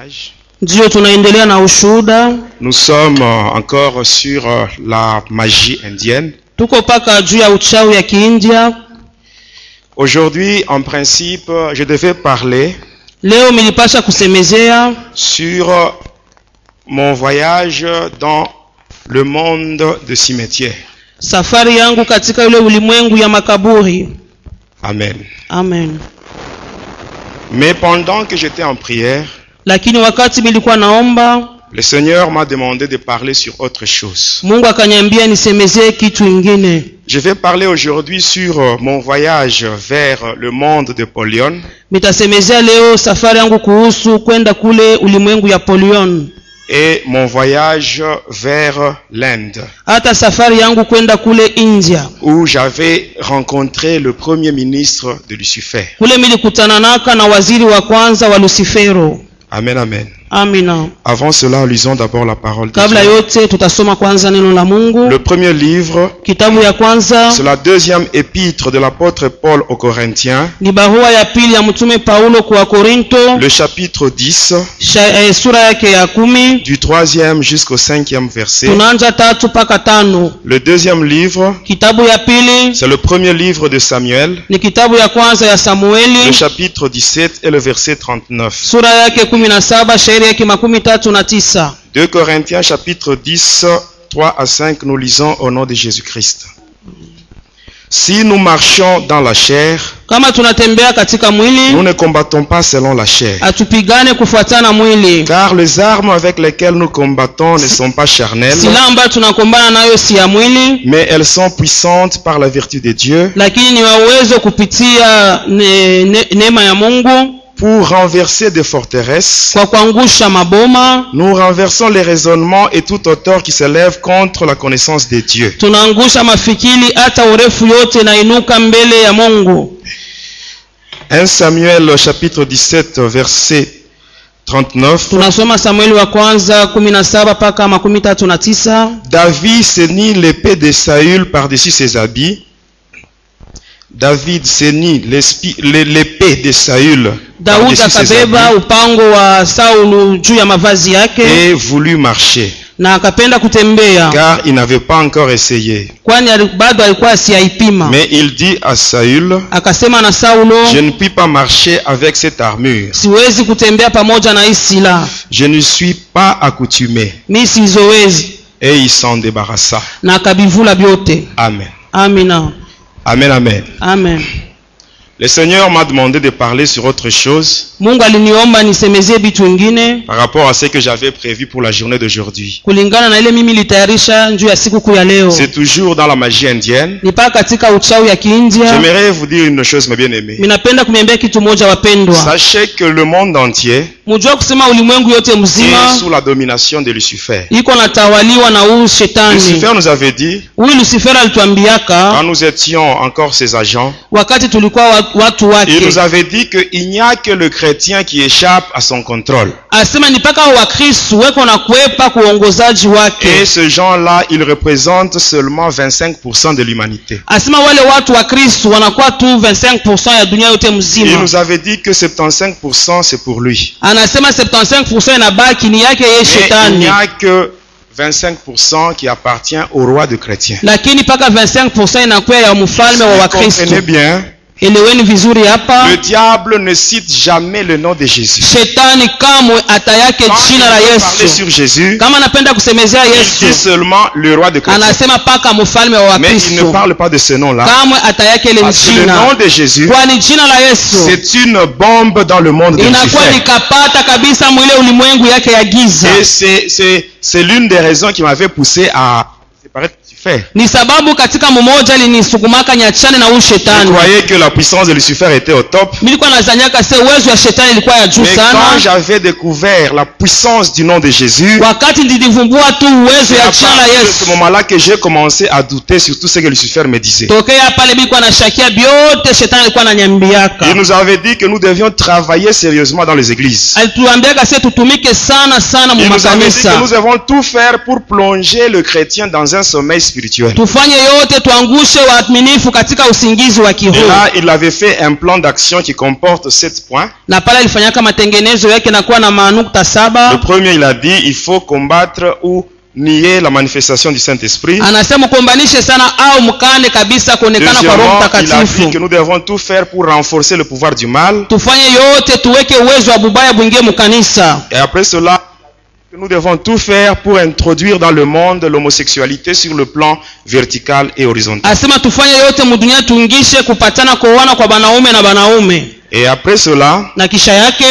témoignage. Ndio tunaendelea na ushuhuda. Nous sommes encore sur la magie indienne. Tuko paka juu ya uchawi ya Kiindia. Aujourd'hui, en principe, je devais parler Leo nilipasha kusemezea sur mon voyage dans le monde de cimetière. Safari yangu katika ule ulimwengu ya makaburi. Amen. Amen. Mais pendant que j'étais en prière, Lakini wakati nilikuwa naomba, le Seigneur m'a demandé de parler sur autre chose. Mungu akaniambia nisemezee kitu ingine. Je vais parler aujourd'hui sur mon voyage vers le monde de Polion. Nitasemezea leo safari yangu kuhusu kwenda kule ulimwengu ya Polion. Et mon voyage vers l'Inde, Hata safari yangu kwenda kule India, où j'avais rencontré le premier ministre de Lucifer. kule nilikutana na waziri wa kwanza wa Lucifero. Amen, amen. Amina. Avant cela, lisons d'abord la parole de Kabla Dieu. yote tutasoma kwanza neno la Mungu. Le premier livre, Kitabu ya kwanza c'est la deuxième épître de l'apôtre Paul aux Corinthiens, ni barua ya pili ya mtume Paulo kwa Korinto, le chapitre 10, sura yake ya 10. du 3e jusqu'au 5e verset. Tunaanza 3 mpaka 5. Le deuxième livre, Kitabu ya pili c'est le premier livre de Samuel, ni kitabu ya kwanza ya le Samueli, chapitre 17 et le verset 39. sura yake 17, shairi yake 39. 2 Corinthiens chapitre 10, 3 à 5, nous lisons au nom de Jésus-Christ. Si nous marchons dans la chair, Kama tunatembea katika mwili, nous ne combattons pas selon la chair. atupigane kufuatana mwili. Car les armes avec lesquelles nous combattons ne sont pas charnelles, Silaha ambayo tunakombana nayo si ya mwili, mais elles sont puissantes par la vertu de Dieu lakini ni wa uwezo kupitia neema ya Mungu pour renverser des forteresses. kwa kuangusha maboma. Nous renversons les raisonnements et tout auteur qui s'élève contre la connaissance de Dieu. Tunaangusha mafikiri hata urefu yote na inuka mbele ya Mungu. 1 Samuel chapitre 17 verset 39. Tunasoma Samueli wa kwanza 17 mpaka 39. David ceignit l'épée de Saül par-dessus ses habits. David ceignit l'épée de Saül Daudi par-dessus ses akabeba habits upango wa Saulu juu ya mavazi yake et voulut marcher, na akapenda kutembea, car il n'avait pas encore essayé. kwani bado alikuwa asiyaipima. Mais il dit à Saül, Akasema na Saulo, je ne puis pas marcher avec cette armure. siwezi kutembea pamoja na hii silaha, Je ne suis pas accoutumé. mimi sizoezi. Et il s'en débarrassa. Na akabivula vyote. Amen. Amina. Amen, amen. Amen. Le Seigneur m'a demandé de parler sur autre chose Mungu aliniomba nisemezie vitu vingine par rapport à ce que j'avais prévu pour la journée d'aujourd'hui. kulingana na ile mimi litayarisha njoo ya siku kuu ya leo. C'est toujours dans la magie indienne. Ni paka katika uchawi ya Kiindia. J'aimerais vous dire une chose, mes bien-aimés. Minapenda kuniambia kitu moja wapendwa. Sachez que le monde entier Mujua kusema ulimwengu yote mzima est sous la domination de Lucifer. iko natawaliwa na huyu shetani. Lucifer nous avait dit, Huyu Lucifer alituambiaka quand nous étions encore ses agents, wakati tulikuwa watu il wake, nous avait dit qu'il n'y a que le chrétien qui échappe à son contrôle. asema ni paka Wakristo weko na kuepa kuongozaji wake. Et ces gens-là, ils représentent seulement 25% de l'humanité. Asema wale watu wa Kristo wanakuwa tu 25% ya dunia yote Il mzima. nous avait dit que 75% c'est pour lui. Anasema 75% inabaki ni yake yeye Mais il shetani. n'y a que 25% qui appartient au roi de chrétiens. Lakini paka 25% inakuwa ya mfalme wa Vous Wakristo. comprenez bien, Eleweni vizuri hapa. le diable ne cite jamais le nom de Jésus. Shetani kamwe atayake Quand il jina la veut parler Yesu. sur Jésus, Kama anapenda kusemezea il dit Yesu, seulement le roi de chrétiens. anasema paka mfalme wa Mais il ne Wakristo. parle pas de ce nom-là. Kamwe atayake ile Parce que le nom jina. de Jésus, Kwani jina la Yesu c'est une bombe dans le monde de inakuwa Lucifer. nikapata kabisa mwile ulimwengu yake ya giza. Et c'est l'une des raisons qui m'avait poussé à séparer de Lucifer. Ni sababu katika mmoja alinisukumaka nyachane na huyu Je shetani. croyais que la puissance de Lucifer était au top. Nilikuwa nazanyaka se uwezo ya shetani ilikuwa ya juu Mais quand sana. j'avais découvert la puissance du nom de Jésus, Wakati nilivumbua tu uwezo c'est ya à jina la partir de ce Yesu, moment-là que j'ai commencé à douter sur tout ce que Lucifer me disait. tokea pale bilikuwa nashakia byote shetani alikuwa ananiambiaka. Il nous avait dit que nous devions travailler sérieusement dans les églises. Alituambiaka se tutumike sana sana mu Il nous avait dit makanisa. que nous devons tout faire pour plonger le chrétien dans un sommeil spirituel. Tufanye yote tuangushe waaminifu katika usingizi wa Et kiroho. là, il avait fait un plan d'action qui comporte 7 points. Na pale alifanyaka matengenezo yake na kuwa na manukta 7. Le premier, il a dit, il faut combattre ou nier la manifestation du Saint-Esprit. Anasema kuombanishe sana au mkane kabisa kuonekana kwa Roho Deuxièmement, il a dit que Mtakatifu. nous devons tout faire pour renforcer le pouvoir du mal. Tufanye yote tuweke uwezo wa bubaya buingie mkanisa. Et après cela, nous devons tout faire pour introduire dans le monde l'homosexualité sur le plan vertical et horizontal. Asema tufanye yote mudunia tuingishe kupatana kuoana kwa banaume na banaume. Et après cela, Na kisha yake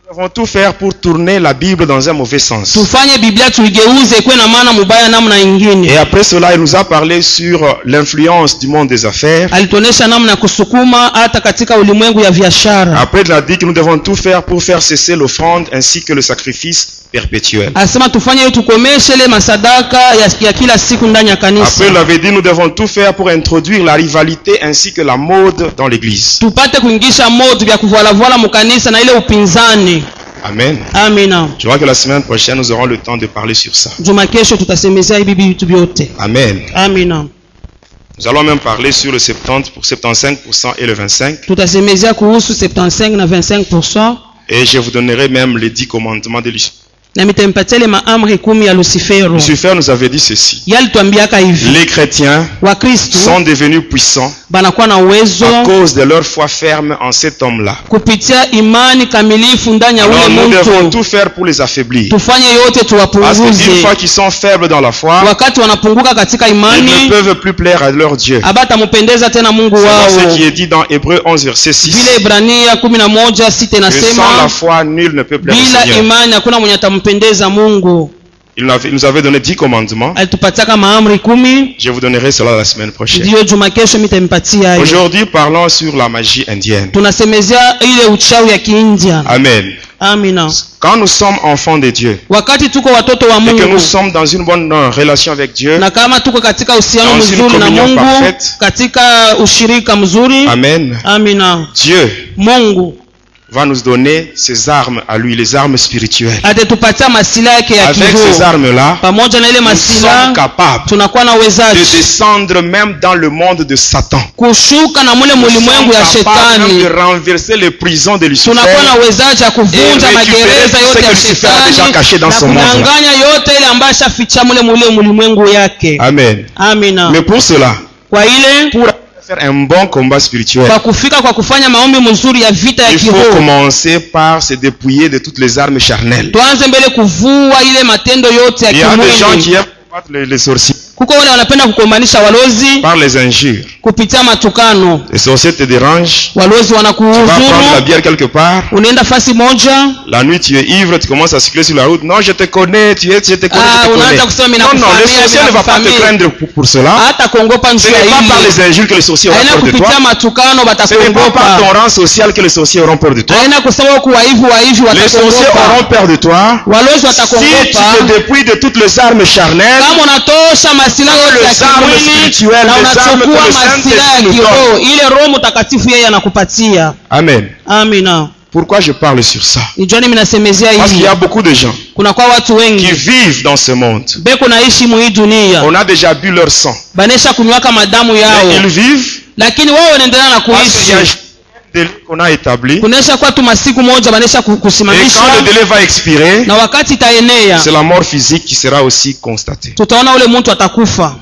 nous devons tout faire pour tourner la Bible dans un mauvais sens. tufanye Biblia tuigeuze ikuwe na maana mubaya namna Et ingine. après cela, il nous a parlé sur l'influence du monde des affaires. Alituonesha namna ya kusukuma hata katika ulimwengu ya biashara. Après, il a dit que nous devons tout faire pour faire cesser l'offrande ainsi que le sacrifice perpétuel. Asema tufanye yote tukomeshe ile masadaka ya kila siku ndani ya kanisa. Après, il avait dit nous devons tout faire pour introduire la rivalité ainsi que la mode dans l'église. Tupate kuingisha moto vya kuvuala mukanisa na ile upinzani. Amen. Amina. Je crois que la semaine prochaine, nous aurons le temps de parler sur ça. Juma kesho tutasemezea hivi vitu vyote. Amen. Amina. Nous allons même parler sur le 75% et le 25%. Tutasemezea kuhusu 75 na 25%. Et je vous donnerai même les 10 commandements de Lucifer. Na mitampatia ile maamri 10 ya Lucifero. Lucifer nous avait dit ceci. Yalituambiaka hivi. Les chrétiens Wakristo sont devenus puissants banakuwa na uwezo à cause de leur foi ferme en cet homme-là. kupitia imani kamilifu ndani ya Alors ule nous devons mtu. tout faire pour les affaiblir. Tufanye yote Parce qu'une tuwapunguze. fois qu'ils sont faibles dans la foi, Wakati wanapunguka katika ils ne imani peuvent plus plaire à leur Dieu. abatampendeza tena Mungu C'est ce wao. qui est dit dans Hébreux 11 verset 6. Vile Ibrania 11:6 Que sans la inasema foi, nul ne peut plaire au bila Seigneur. imani hakuna mwenye atampendeza Mungu. Il nous avait donné 10 commandements. Alitupataka maamri 10. Je vous donnerai cela la semaine prochaine. Ndio juma kesho mitampatia hayo. Aujourd'hui, parlons sur la magie indienne. Tunasemezea ile uchawi ya Kiindia. Amen. Amina. Quand nous sommes enfants de Dieu Wakati tuko watoto wa et que nous Mungu sommes dans une bonne relation avec Dieu, na kama tuko katika uhusiano dans une mzuri na communion Mungu, parfaite, katika ushirika mzuri, Amen, amina, Dieu Mungu va nous donner ses armes à lui, les armes spirituelles. atatupatia masila yake ya Avec ces kiroho. armes-là, Pamoja na ile nous masila sommes capables tunakuwa na de uwezaji descendre même dans le monde de Satan. kushuka na mule Nous mulimwengu ya sommes capables même shetani. de renverser les prisons de Lucifer. Tunakuwa na uwezaji ya kuvunja Et magereza récupérer yote ce ya que Lucifer a déjà caché shetani dans na son monde. kunyang'anya yote ile ambayo ashaficha mule mulimwengu yake. Amen. Amina. Mais pour cela, Kwa ile pour faire un bon combat spirituel, kwa kufika kwa kufanya maombi mzuri ya vita ya il faut kiroho, commencer par se dépouiller de toutes les armes charnelles. tuanze mbele kuvua ile matendo yote ya Il y a des gens qui kimwili. aiment combattre les sorciers Kuko wale wanapenda kukombanisha walozi par les injures. kupitia matukano. Les sorciers te dérangent. Walozi Tu vas prendre la wanakuhuzuru, bière quelque part. unaenda fasi moja, La nuit, tu es ivre, tu commences à circuler sur la route. Non, je te connais, je te connais, je te unaanza connais. kusema mimi Non, non, le nakufamia, sorcier ne va pas te nakufamia. craindre pour cela. hata kuongopa Ce njia n'est pas par hii. les injures que les sorciers auront Haina peur de toi. kupitia matukano Ce n'est pas par batakuogopa. ton rang social que les sorciers auront peur de toi. Haina kusema wako waivu Les sorciers auront watakuogopa. peur de toi. Walozi Si tu watakuogopa. te dépouilles de toutes les armes charnelles, Kama unatosha masilaha yote ya les armes kimwili spirituelles, na les armes que unachukua le masilaha ya Saint-Esprit nous kiroho, ile Roho Mtakatifu yeye anakupatia. Amen. Amina. Pourquoi je parle sur ça? Nijua mimi nasemezea Parce qu'il hii. y a beaucoup de gens Kuna kwa watu qui wengi vivent dans ce monde. beko naishi mu hii dunia. On a déjà bu leur sang. Banesha kunywaka madamu Mais yao. ils vivent Lakini wao wanaendelea na parce qu'il y a un kuishi. délai qu'on a établi. Kunesha kwa tu masiku moja banesha Et quand kusimamisha le délai va expirer, na wakati itaenea c'est la mort physique qui sera aussi constatée. tutaona ule mtu atakufa.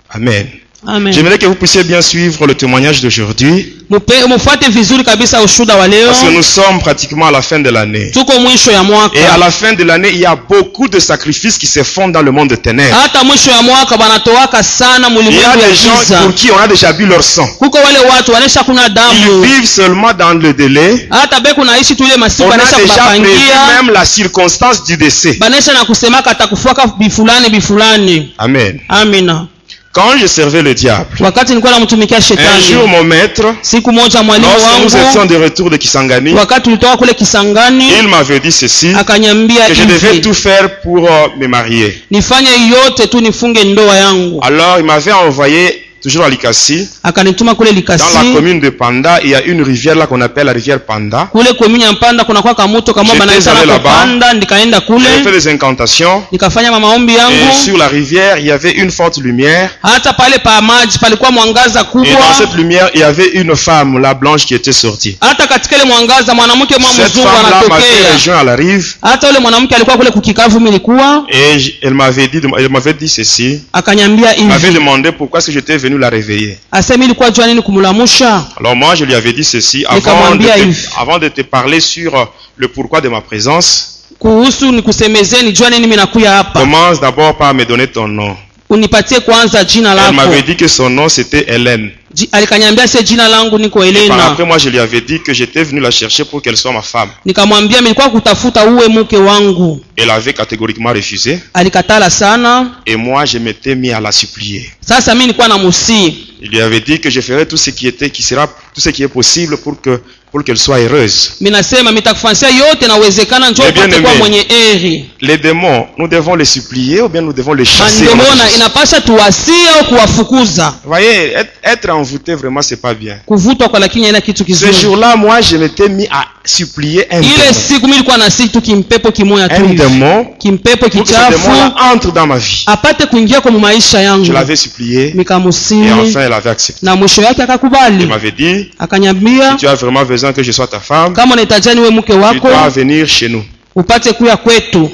Amen. Amen. J'aimerais que vous puissiez bien suivre le témoignage d'aujourd'hui, Mufuate vizuri kabisa ushuda wa leo. parce que nous sommes pratiquement à la fin de l'année. Tuko mwisho ya Et à mwaka. la fin de l'année, il y a beaucoup de sacrifices qui se font dans le monde de ténèbres. Hata mwisho ya mwaka banatoaka sana Il y a mulimwengu ya des gens giza. pour qui on a déjà bu leur sang. Kuko wale watu wanesha kuna Ils damu. vivent seulement dans le délai. Hata beko naishi tu ile masiku On a banesha déjà prévu kubapangia. même la circonstance du décès. Banesha na kusemaka atakufuaka bifulani bifulani. Amen. Amina. Quand je servais le diable, Wakati nilikuwa namtumikia un jour shetani, mon maître, siku moja mwalimu lorsque nous étions wangu de retour de Kisangani, wakati tulitoka kule Kisangani il m'avait dit ceci, akanyambia que je devais hivi, tout faire pour me marier. nifanye yote tu nifunge ndoa yangu. Alors il m'avait envoyé toujours à Likasi. akanituma kule Dans la Likasi. commune de Panda, il y a une rivière là qu'on appelle la rivière Panda. Kule commune ya Mpanda kuna kwa kamuto kama J'étais banaita allé na là-bas. Panda, nikaenda J'ai fait kule des incantations. nikafanya maombi Et yangu. sur la rivière, il y avait une forte lumière. Hata pale pa maji palikuwa mwangaza Et dans kubwa. cette lumière, il y avait une femme, la blanche, qui était sortie. Hata katika ile mwangaza mwanamke mwa Cette mzungu femme-là m'avait anatokea. rejoint à la rive. Hata yule mwanamke alikuwa kule kukikavu milikuwa Et elle m'avait dit ceci. akanyambia Elle m'avait hivi. demandé pourquoi est-ce que j'étais venu la réveiller. Asema ilikuwa jua nini kumulamusha? Alors moi, je lui avais dit ceci. Nikamwambia hivi. Avant de te parler sur le pourquoi de ma présence, Kuhusu nikusemezeni jua nini mimi nakuya hapa. commence d'abord par me donner ton nom. Unipatie kwanza jina Elle m'avait lako. dit que son nom c'était Hélène. Alikanyambia se jina langu niko Et par Helena. après, moi, je lui avais dit que j'étais venu la chercher pour qu'elle soit ma femme. Nikamwambia nilikuwa kutafuta uwe mke wangu. Elle avait catégoriquement refusé. Alikatala sana. Et moi, je m'étais mis à la supplier. Sasa mimi nilikuwa namusii. Il lui avait dit que je ferai tout ce qui est possible pour qu'elle soit heureuse. Mimi nasema nitakufanyia yote nawezekana njoo Eh bien, upate kwa aimé. mwenye heri. Les démons, nous devons les supplier ou bien nous devons les chasser. au nom de Mandemona Jésus. inapasha tuwasia au kuwafukuza. Vous voyez, être envoûté, vraiment, c'est pas bien. Kuvutwa kwa lakini haina kitu Ce kizuri. jour-là, moi, je m'étais mis à supplier un Ile démon. siku mimi nilikuwa na situ kimpepo kimoya tu Un hivi. démon, Kimpepo pour que ce kichafu démon-là entre dans ma vie. apate kuingia kwa maisha Je yangu. l'avais supplié et Nikamusii enfin, elle avait accepté. na mwisho yake Elle akakubali. m'avait dit, Akanyambia si tu as vraiment besoin que je sois ta femme, kama unahitaji niwe mke tu wako dois venir chez nous. upate kuya kwetu.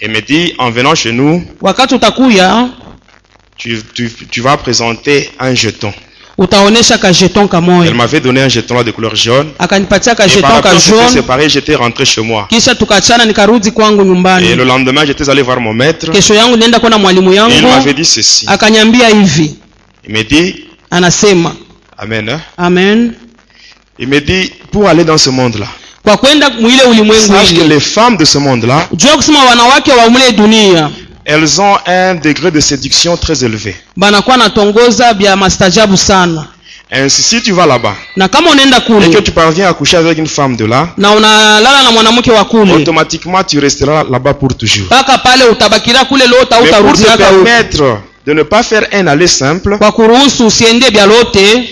Et me dit, en venant chez nous, Wakati utakuya tu vas présenter un jeton. utaonesha ka jeton Elle kamoya. m'avait donné un jeton là de couleur jaune. Akanipatia ka Et par jeton après, ka on s'était jaune. séparés, j'étais rentré chez moi. Kisha tukachana nikarudi kwangu Et le nyumbani. lendemain, j'étais allé voir mon maître. Kesho yangu nienda kwa mwalimu Et il yangu. m'avait dit ceci. Akanyambia hivi. Il me dit, Anasema Amen. Hein? amen. Il me dit, pour aller dans ce monde-là, Kwa kwenda mwile ulimwengu sache que hili. les femmes de ce monde-là, Jua kusema wanawake wa mule dunia elles ont un degré de séduction très élevé. banakuwa natongoza bya mastajabu sana. Ainsi, si tu vas là-bas Na kama unaenda et que kule tu parviens à coucher avec une femme de là, na unalala na mwanamke wa kule, automatiquement tu resteras là-bas pour toujours. mpaka pale utabakira kule lota Mais pour te utarudia huko. permettre de ne pas faire un aller simple, Kwa kuruhusu usiende bya lote,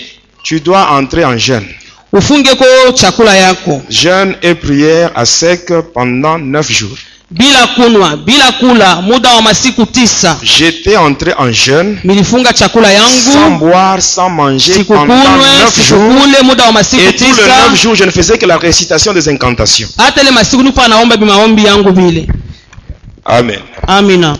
tu dois entrer en jeûne. ufunge ko chakula yako Jeûne et prière à sec pendant 9 jours. bila kunwa bila kula muda wa masiku 9. J'étais entré en jeûne, Nilifunga chakula sans yangu boire, sans manger pendant sikukunwe 9 jours. sikukule muda wa masiku Et tous les 9 9. jours, je ne faisais que la récitation des incantations. Hata ile masiku nipo naomba bimaombi yangu vile. Amen. Amina.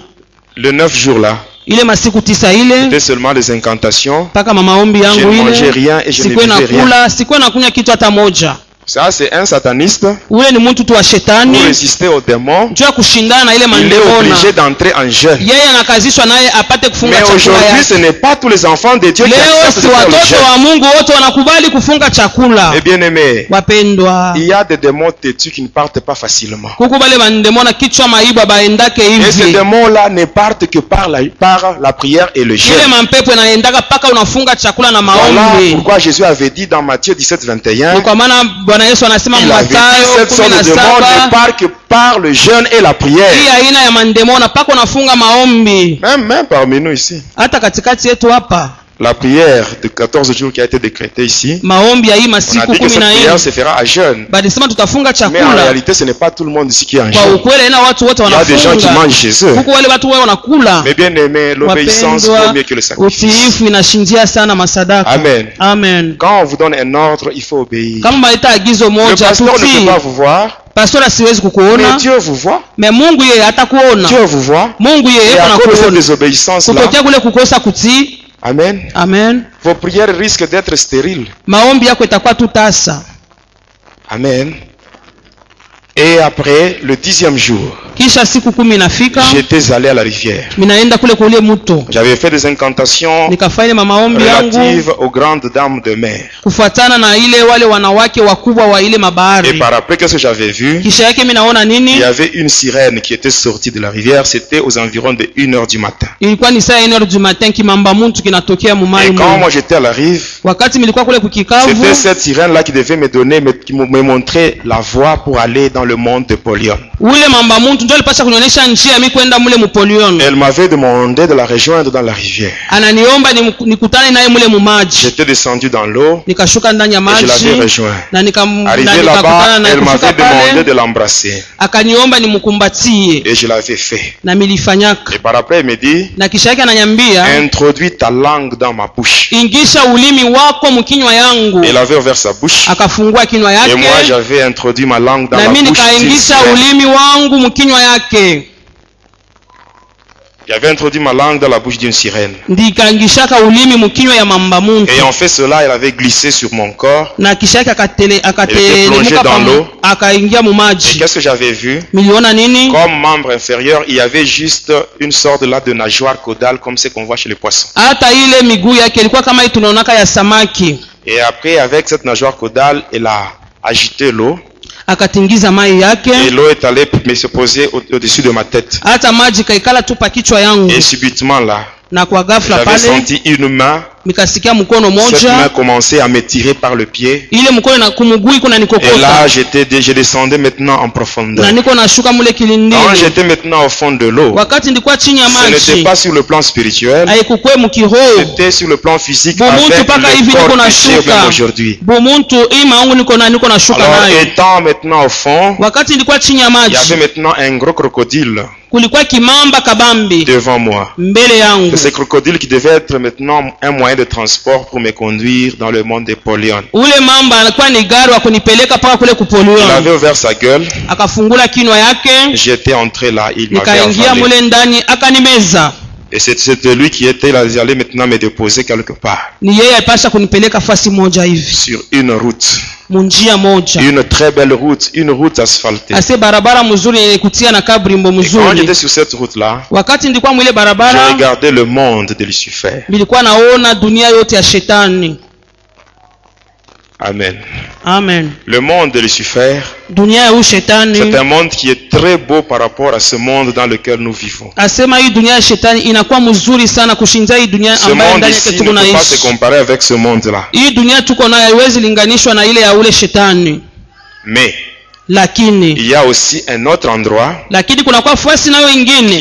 Le 9 jours là, Ile masiku 9 ile c'était seulement des incantations. mpaka maombi Je yangu ne mangeais ile rien et je ne sikuwe buvais rien. nakula sikuwe nakunya kitu hata moja. Ça, c'est un sataniste. Ule ni mtu tu wa Pour shetani résister aux démons, juu ya kushindana na ile il est mandemona. obligé d'entrer en jeûne. Yeye anakazishwa naye apate kufunga Mais chakula aujourd'hui, ce yake. n'est pas tous les enfants de Dieu qui Leo acceptent si de faire le watoto jeûne. wa Mungu wote wanakubali kufunga chakula. Eh bien aimé, Wapendwa, il y a des démons têtus qui ne partent pas facilement. kuku bale bandemona kichwa maiba baendake Et ces hivi. démons-là ne partent que par la prière et le jeûne. Ile mampepo inaendaka paka unafunga chakula na Voilà maombi. pourquoi Jésus avait dit dans Matthieu 17, 21, Ni kwa maana Bwana Yesu anasema il avait dit Mathayo cette sorte de démons ne 17, part que par le jeûne et la hii prière. aina ya mandemona paka unafunga maombi. Même parmi nous ici. Hata katikati yetu hapa La prière de 14 jours qui a été décrétée ici, maombi ya hii on a masiku dit que cette 14 prière se fera à jeûne. balisema tutafunga Mais en chakula. réalité, ce n'est pas tout le monde ici qui est en Kwa jeûne. ukweli ina watu wote Il y a des gens qui wanafunga. mangent chez eux. Huku wale watu wao wanakula. Mais bien aimé, l'obéissance vaut mieux que le sacrifice. Utiifu inashindia sana masadaka. Amen. Amen. Quand on vous donne un ordre, il faut obéir. Kama maleta agizo Le moja pasteur ne peut tutii. pas vous voir, Pastora siwezi mais kukuona. Dieu vous voit. Me Mungu yeye atakuona. Dieu vous voit. Mungu yeye Et à cause de cette anakuona. désobéissance-là, Kutokea kule kukosa kutii. Amen, Amen. vos prières risquent d'être stériles. Maombi yako itakuwa tu tasa. Amen. Et après le 10e jour, Kisha siku 10 inafika, j'étais allé à la rivière. minaenda kule kule mto. J'avais fait des incantations Nikafanya maombi yangu relatives aux grandes dames de mer. kufuatana na ile wale wanawake wakubwa wa ile Et mabahari. par après, qu'est-ce que j'avais vu? Kisha yake mimi naona Il nini? y avait une sirène qui était sortie de la rivière. C'était aux environs de 1h du matin. Ilikuwa ni saa 1h du matin, kimamba muntu kinatokea mumai Et quand mwa. moi j'étais à la rive, Wakati nilikuwa kule kukikavu, c'était cette sirène-là qui devait me donner, qui me montrer la voie pour aller dans le monde de Polion. ule mamba muntu ndio alipasha kunionyesha njia mimi kwenda mule mupolion. Elle m'avait demandé de la rejoindre dans la rivière. Ananiomba nikutane naye mule mu maji. J'étais descendu dans l'eau. Nikashuka ndani ya maji. Je l'avais rejoint. Na arrivé là-bas, elle m'avait demandé de l'embrasser. Akaniomba nimkumbatie. Et je l'avais fait. Na nilifanyaka. Et par après il me dit, na kisha yake ananiambia, introduis ta langue dans ma bouche. Ingisha ulimi wako mkinywa yangu. Elle avait ouvert sa bouche. Akafungua kinywa yake. Et moi j'avais introduit ma langue dans la na bouche. Na mimi nikaingisha ulimi wangu mkinywa yake. J'avais introduit ma langue dans la bouche d'une sirène. Ndikaingishaka ulimi mkinywa ya mamba muntu. Et en fait cela, elle avait glissé sur mon corps. Na kisha yake Elle était plongée dans l'eau. Akaingia mu maji. Et qu'est-ce que j'avais vu? Miliona nini? Comme membre inférieur, il y avait juste une sorte là de nageoire caudale comme ce qu'on voit chez les poissons. Hata ile miguu yake ilikuwa kama tunaonaka ya samaki. Et après avec cette nageoire caudale, elle a agité l'eau. Akatingiza mai yake. Et l'eau est allée se poser au-dessus de ma tête. Hata maji kaikala tu pa kichwa yangu. Et subitement là, na kwa ghafla pale j'avais senti une main. Nikasikia mkono moja. Cette main commençait à me tirer par le pied. Ile mkono na kumugui kuna nikokota. Et là, je descendais maintenant en profondeur. Na niko nashuka mule kilindini. Quand j'étais maintenant au fond de l'eau, wakati ndikuwa chini ya maji, ce n'était pas sur le plan spirituel. Haikukwe mukiroho. C'était sur le plan physique avec le corps péché même aujourd'hui. Alors étant maintenant au fond, wakati ndikuwa chini ya maji, il y avait maintenant un gros crocodile. Kulikuwa kimamba kabambi devant moi. Mbele yangu. Ce crocodile qui devait être maintenant un moyen de transport pour me conduire dans le monde des Polion. Ule mamba alikuwa ni gari wa kunipeleka paka kule kupolion. Il avait ouvert sa gueule. Akafungula kinywa yake. J'étais entré là, il m'avait nikaingia mule ndani akanimeza. Et c'était lui qui était là, il allait maintenant me déposer quelque part. Ni yeye alipasha kunipeleka fasi moja hivi. Sur une route. Munjia moja. Une très belle route, une route asphaltée. Ase barabara mzuri yenye kutia na kabrimbo mzuri. Quand j'étais sur cette route là, wakati ndikuwa mwile barabara, je regardais le monde de Lucifer. Nilikuwa naona dunia yote ya shetani. Amen. Amen. Le monde de Lucifer, c'est un monde qui est très beau par rapport à ce monde dans lequel nous vivons. Ce monde ici ne peut pas se comparer avec ce monde-là. Mais il y a aussi un autre endroit qui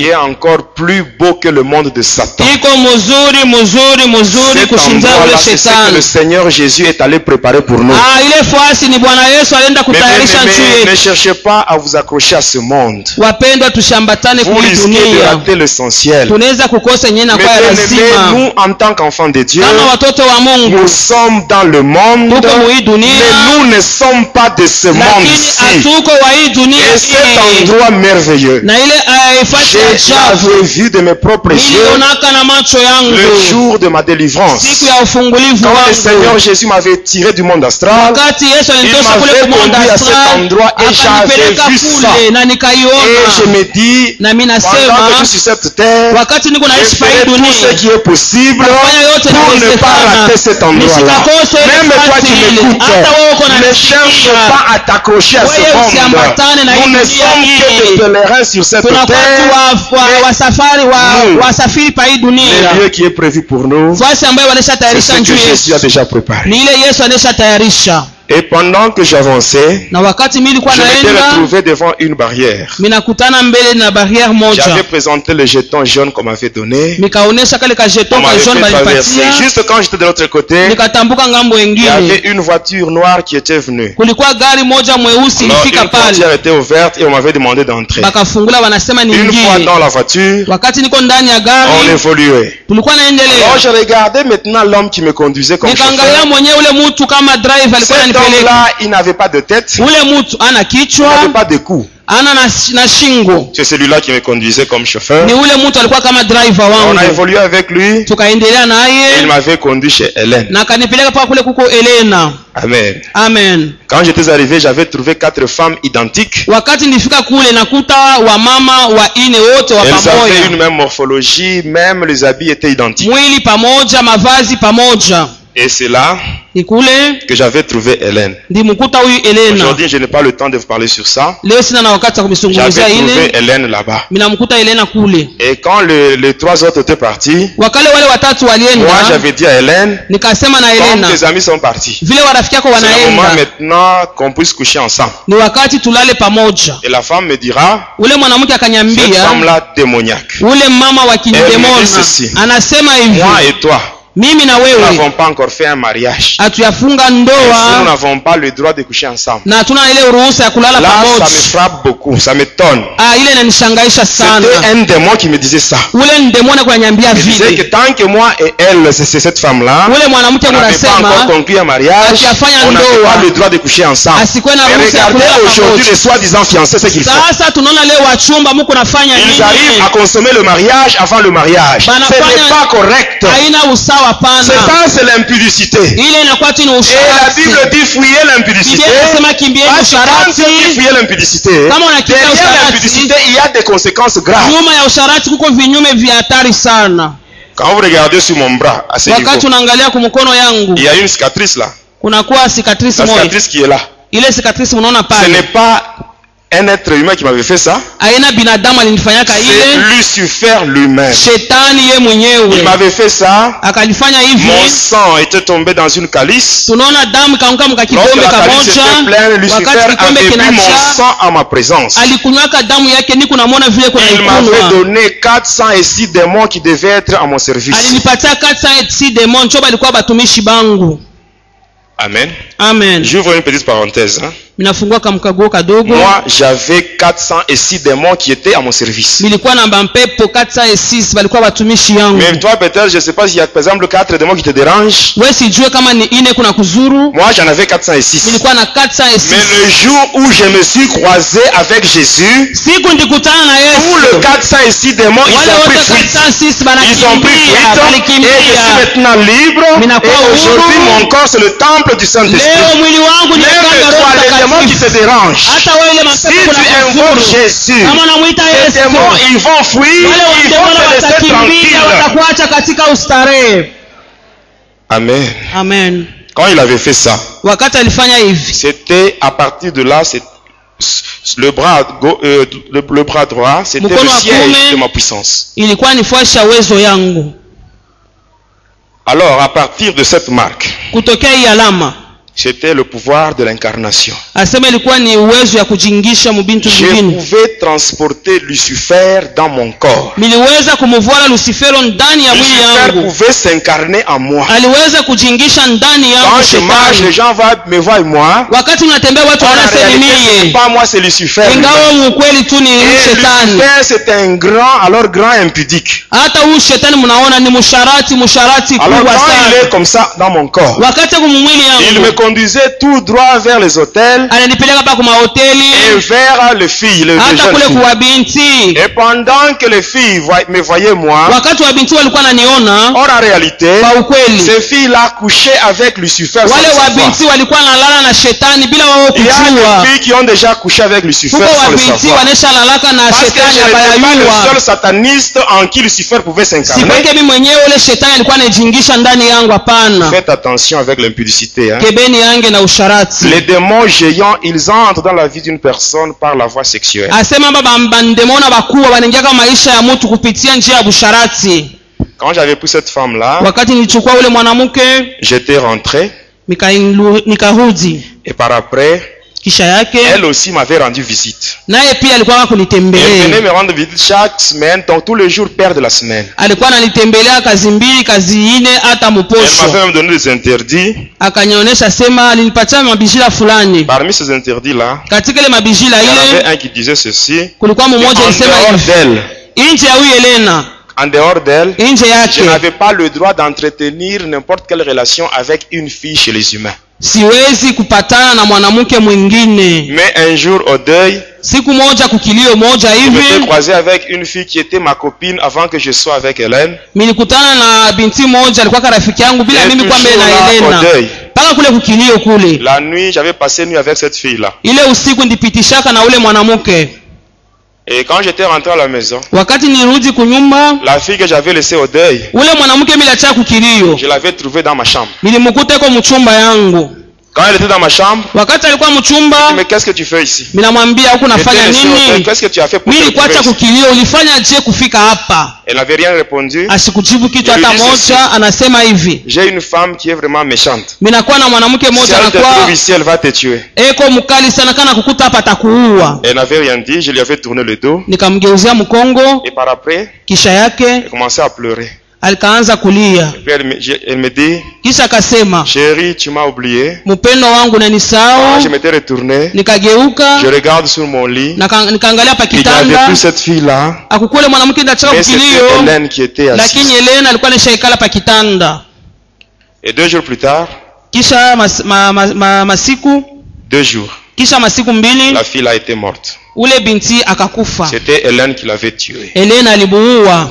est encore plus beau que le monde de Satan. Cet endroit-là, c'est ce que le Seigneur Jésus est allé préparer pour nous. Mais ne cherchez pas à vous accrocher à ce monde. Vous risquez de rater l'essentiel. Mais nous, en tant qu'enfants de Dieu, nous sommes dans le monde, mais nous ne sommes pas de ce monde-ci. Et cet endroit merveilleux, j'avais vu de mes propres yeux le jour de ma délivrance. Quand le Seigneur Jésus m'avait tiré du monde astral, il m'avait conduit à cet endroit et j'avais vu ça. Et je me dis, pendant que je suis sur cette terre, je ferai tout ce qui est possible pour ne pas rater cet endroit-là. Même toi qui m'écoutes, ne cherche pas à t'accrocher à ce monde. Nous ne sommes que des pèlerins sur cette terre. Le lieu qui est prévu pour nous, c'est ce que Jésus a déjà préparé. Et pendant que j'avançais, je m'étais retrouvé devant une barrière. J'avais présenté le jeton jaune qu'on m'avait donné. On m'avait fait traverser. Juste quand j'étais de l'autre côté, il y avait une voiture noire qui était venue. Alors une portière était ouverte et on m'avait demandé d'entrer. Une fois dans la voiture, on évoluait. Alors je regardais maintenant l'homme qui me conduisait comme chauffeur. Cet homme-là, il n'avait pas de tête, il n'avait pas de cou. C'est celui-là qui me conduisait comme chauffeur. On a évolué avec lui. Il m'avait conduit chez Hélène. Amen. Amen. Quand j'étais arrivé, j'avais trouvé 4 femmes identiques. Elles avaient une même morphologie, même les habits étaient identiques. Et c'est là que j'avais trouvé Hélène. Aujourd'hui, je n'ai pas le temps de vous parler sur ça. J'avais trouvé Hélène là-bas. Et quand les trois autres étaient partis, moi j'avais dit à Hélène, comme tes amis sont partis, c'est le moment maintenant qu'on puisse coucher ensemble. Et la femme me dira, cette femme-là démoniaque. Elle me dit ceci, moi et toi, nous n'avons pas encore fait un mariage. Nous n'avons pas le droit de coucher ensemble. Là, ça me frappe beaucoup, ça m'étonne. C'était un démon qui me disait ça. Il disait que tant que moi et elle, c'est cette femme-là, on n'avait pas encore conclu un mariage, on n'avait pas le droit de coucher ensemble. Et regardez aujourd'hui les soi-disant fiancés, ce qu'ils font. Ils arrivent à consommer le mariage avant le mariage. Ce n'est pas correct. C'est ça, c'est l'impudicité. Et la Bible dit fouiller l'impudicité. Parce que quand on dit fouiller l'impudicité, derrière l'impudicité, il y a des conséquences graves. Quand vous regardez sur mon bras, à ce niveau, il y a une cicatrice là. La cicatrice qui est là. Ce n'est pas un être humain qui m'avait fait ça. C'est Lucifer lui-même. Il m'avait fait ça. Mon sang était tombé dans une calice. Lorsque la calice était pleine, Lucifer avait bu mon sang en ma présence. Il m'avait donné 406 démons qui devaient être à mon service. Amen. Amen. J'ouvre une petite parenthèse. Moi, j'avais 406 démons qui étaient à mon service. Mais toi, peut-être, je ne sais pas s'il y a par exemple 4 démons qui te dérangent. Moi, j'en avais 406. Mais le jour où je me suis croisé avec Jésus, tous les 406 démons, ils ont pris fuite. Ils ont pris fuite. Et je suis maintenant libre. Et aujourd'hui, mon corps, c'est le temple du Saint-Esprit. Même toi, les démons qui te dérangent, si tu invoques Jésus, les démons, ils vont fuir, ils vont te laisser tranquille. Amen. Amen. Quand il avait fait ça, c'était à partir de là, le bras droit, c'était le siège de ma puissance. Alors, à partir de cette marque, c'était le pouvoir de l'incarnation. Je pouvais transporter Lucifer dans mon corps. Lucifer pouvait s'incarner en moi. Quand je marche, les gens me voient moi. En réalité, ce n'est pas moi, c'est Lucifer. Et Lucifer, c'est un grand impudique. Alors quand il est comme ça dans mon corps, il me conduisait tout droit vers les hôtels et vers les filles, les jeunes filles. Et pendant que les filles me voyaient moi, or en réalité, ces filles-là couchaient avec Lucifer. Il y a des filles qui ont déjà couché avec Lucifer sans le savoir. Parce que je n'étais pas le seul sataniste en qui Lucifer pouvait s'incarner. Faites attention avec l'impudicité. Les démons géants, ils entrent dans la vie d'une personne par la voie sexuelle. Quand j'avais pris cette femme-là, j'étais rentré. Et par après, elle aussi m'avait rendu visite. Elle venait me rendre visite chaque semaine, donc tous les jours père de la semaine. Elle m'avait même donné des interdits. Parmi ces interdits-là, il y en avait un qui disait ceci: en dehors d'elle, je n'avais pas le droit d'entretenir n'importe quelle relation avec une fille chez les humains. Mais un jour au deuil, je m'étais croisé avec une fille qui était ma copine avant que je sois avec Hélène. Et toujours là, au deuil, la nuit, j'avais passé nuit avec cette fille-là. Et quand j'étais rentré à la maison, wakati nirudi kunyumba, la fille que j'avais laissée au deuil, ule mwanamke mimi acha kukilio, je l'avais trouvée dans ma chambre. Nilimkuta kwa mchumba yangu. Quand elle était dans ma chambre, wakati alikuwa mchumba, mais qu'est-ce que tu fais ici? Mimi namwambia huko nafanya nini? Qu'est-ce que tu as fait pour mimi kuacha kukilio, ulifanya je kufika hapa? Elle n'avait rien répondu. Asikujibu kitu hata moja, anasema hivi. J'ai une femme qui est vraiment méchante. Mimi nakuwa na mwanamke mmoja anakuwa ici, elle va te tuer. Eko mkali sana kana kukuta hapa atakuua. Elle n'avait rien dit, je lui avais tourné le dos. Nikamgeuzia mkongo. Et par après, kisha yake elle commençait à pleurer. Alikaanza kulia. Elle me dit, kisha akasema, chérie, tu m'as oublié. Mpendo wangu unanisahau. Je m'étais retourné. Nikageuka. Je regarde sur mon lit. Nikaangalia pa kitanda. Il n'y avait plus cette fille là. Akukule mwanamke ndachaka kukilio. C'était Hélène qui était assise. Lakini Hélène alikuwa anashaikala pa kitanda. Et 2 jours plus tard. Kisha masiku. 2 jours. Kisha masiku mbili. La fille a été morte. Ule binti akakufa. C'était Hélène qui l'avait tuée. Hélène alimuua.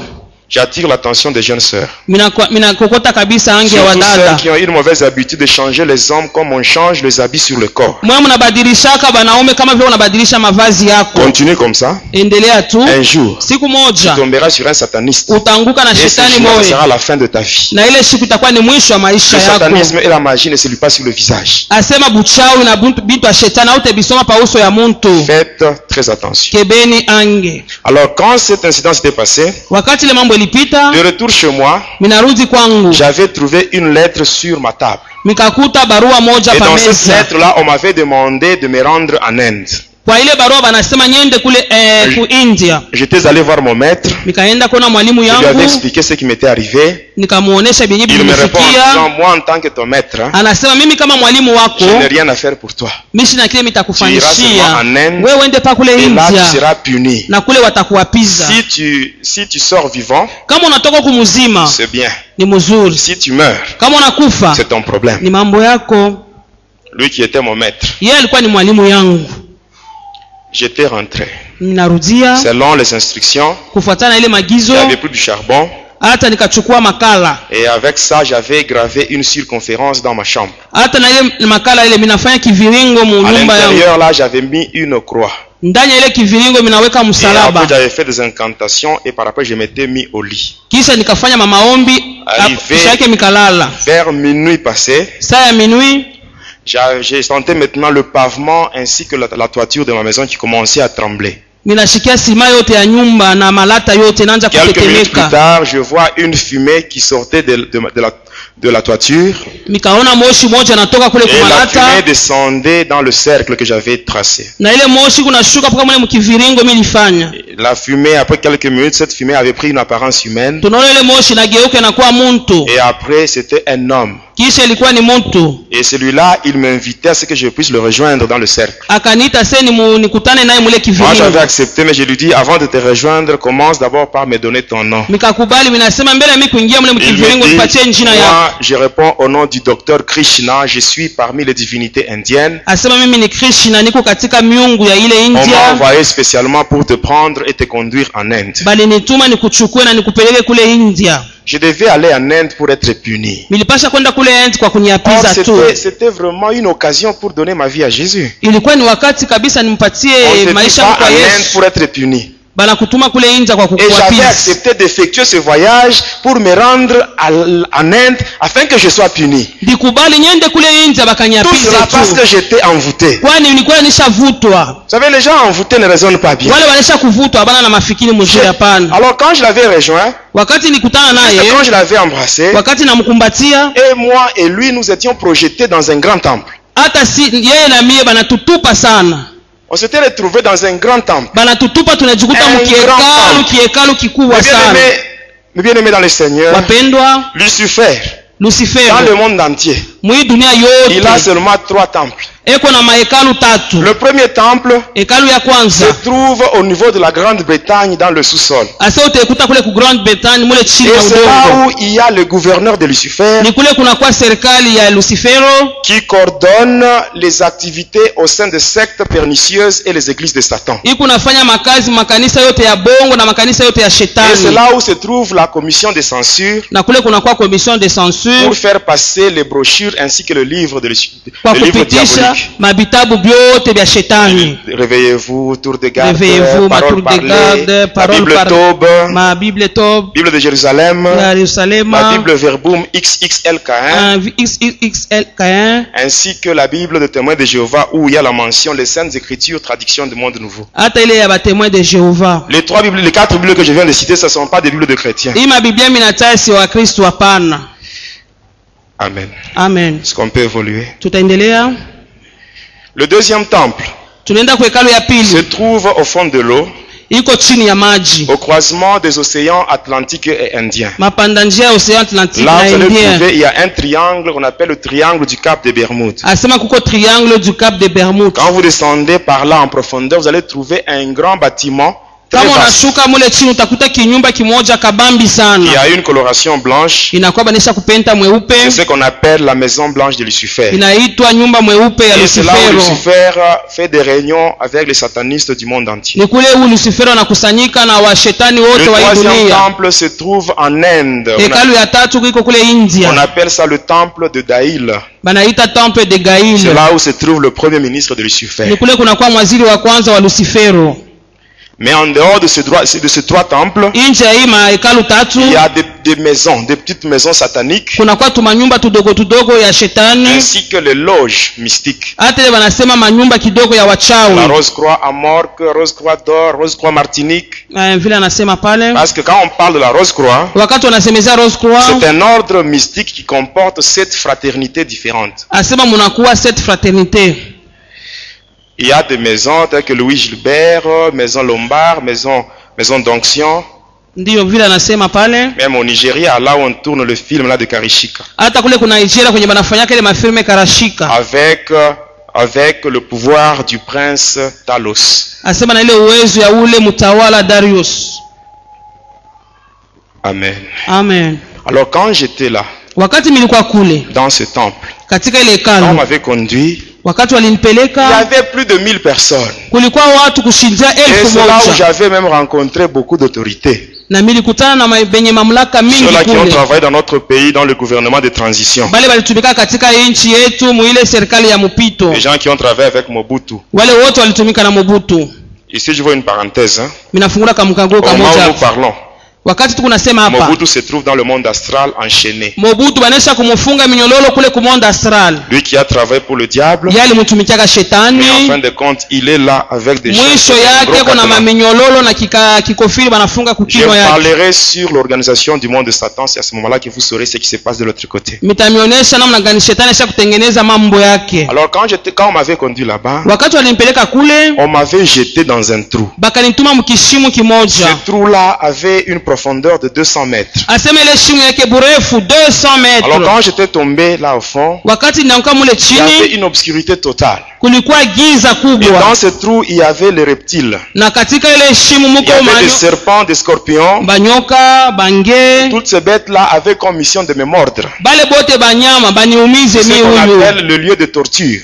J'attire l'attention des jeunes sœurs. Minakokota kabisa ange wa dada. Ceux qui ont une mauvaise habitude de changer les hommes comme on change les habits sur le corps. Mwa mnabadilishaka banaume kama vile unabadilisha mavazi yako. Continue comme ça. Endelea tu. Un jour, siku moja, tu tomberas sur un sataniste. Utanguka na shetani moyo. Et ce sera la fin de ta vie. Na ile siku itakuwa ni mwisho wa maisha yako. Le satanisme et la magie ne se lient pas sur le visage. Asema buchawi na bintu ya shetani au tebisoma pa uso ya muntu. Faites très attention. Kebeni ange. Alors quand cet incident s'était passé, wakati ile mambo ilipita, de retour chez moi, j'avais trouvé une lettre sur ma table. Et dans cette lettre là, on m'avait demandé de me rendre en Inde. J'étais allé voir mon maître. Je lui avais expliqué ce qui m'était arrivé. Il me répond en disant, moi en tant que ton maître, je n'ai rien à faire pour toi. Tu iras seulement en Inde et là tu seras puni. Si tu sors vivant, c'est bien. Si tu meurs, c'est ton problème. Lui qui était mon maître. J'étais rentré. Selon les instructions, j'avais pris du charbon. Et avec ça, j'avais gravé une circonférence dans ma chambre. À l'intérieur, là, j'avais mis une croix. Et après, j'avais fait des incantations et par après, je m'étais mis au lit. Arrivé vers minuit passé, j'ai senti maintenant le pavement ainsi que la toiture de ma maison qui commençait à trembler. Quelques minutes plus tard, je vois une fumée qui sortait de la toiture. Et la fumée descendait dans le cercle que j'avais tracé. La fumée, après quelques minutes, cette fumée avait pris une apparence humaine. Et après, c'était un homme. Et celui-là, il m'invitait à ce que je puisse le rejoindre dans le cercle. Moi, j'avais accepté, mais je lui dis, avant de te rejoindre, commence d'abord par me donner ton nom. Il me dit, moi, je réponds au nom du docteur Krishna, je suis parmi les divinités indiennes. On m'a envoyé spécialement pour te prendre et te conduire en Inde. Je devais aller en Inde pour être puni. C'était vraiment une occasion pour donner ma vie à Jésus. On ne pas en Inde pour être puni. Et j'avais accepté d'effectuer ce voyage pour me rendre en Inde afin que je sois puni. Tout cela parce que j'étais envoûté. Vous savez, les gens envoûtés ne raisonnent pas bien. Alors quand je l'avais rejoint, quand je l'avais embrassé, et moi et lui, nous étions projetés dans un grand temple. On s'était retrouvés dans un grand temple. Mes bien-aimés dans le Seigneur, Lucifer, dans le monde entier, il a seulement 3 temples. Le premier temple se trouve au niveau de la Grande-Bretagne dans le sous-sol. Et c'est là où il y a le gouverneur de Lucifer qui coordonne les activités au sein des sectes pernicieuses et les églises de Satan. Et c'est là où se trouve la commission de censure pour faire passer les brochures ainsi que le livre diabolique. Réveillez-vous, tour de garde, ma Bible Tob, Bible de Jérusalem, ma Bible Verbum XXLK1, ainsi que la Bible de témoins de Jéhovah où il y a la mention les Saintes Écritures, traduction du monde nouveau. Les 4 Bibles que je viens de citer, ce ne sont pas des Bibles de chrétiens. Amen. Amen. Est-ce qu'on peut évoluer? Le deuxième temple se trouve au fond de l'eau, au croisement des océans Atlantique et Indien. Là, vous allez trouver, il y a un triangle qu'on appelle le triangle du Cap des Bermudes. Quand vous descendez par là en profondeur, vous allez trouver un grand bâtiment. Il y a une coloration blanche. C'est ce qu'on appelle la maison blanche de Lucifer. Et c'est là où Lucifer fait des réunions avec les satanistes du monde entier. Le troisième temple se trouve en Inde. On appelle ça le temple de Daïl. C'est là où se trouve le premier ministre de Lucifer. Mais en dehors de ces 3 temples, il y a des maisons, des petites maisons sataniques, ainsi que les loges mystiques. La Rose-Croix à Morque, Rose-Croix d'Or, Rose-Croix Martinique. Parce que quand on parle de la Rose-Croix, c'est un ordre mystique qui comporte 7 fraternités différentes. Il y a des maisons telles que Louis Gilbert, maison Lombard, maison d'onction. Même au Nigeria, là où on tourne le film là de Karishika. Avec le pouvoir du prince Talos. Amen. Amen. Alors quand j'étais là, dans ce temple, quand on m'avait conduit, il y avait plus de 1000 personnes. Et c'est là où j'avais même rencontré beaucoup d'autorités. Ceux-là qui ont travaillé dans notre pays dans le gouvernement de transition. Les gens qui ont travaillé avec Mobutu. Ici je vois une parenthèse. Au moment où nous parlons, Mobutu se trouve dans le monde astral enchaîné. Lui qui a travaillé pour le diable, mais en fin de compte, il est là avec des chaînes. Je parlerai sur l'organisation du monde de Satan. C'est à ce moment-là que vous saurez ce qui se passe de l'autre côté. Alors quand on m'avait conduit là-bas, on m'avait jeté dans un trou. Ce trou-là avait une profondeur de 200 mètres. Alors quand j'étais tombé là au fond, il y avait une obscurité totale. Et dans ce trou, il y avait les reptiles. Il y avait des serpents, des scorpions. Toutes ces bêtes-là avaient comme mission de me mordre. C'est ce qu'on appelle le lieu de torture.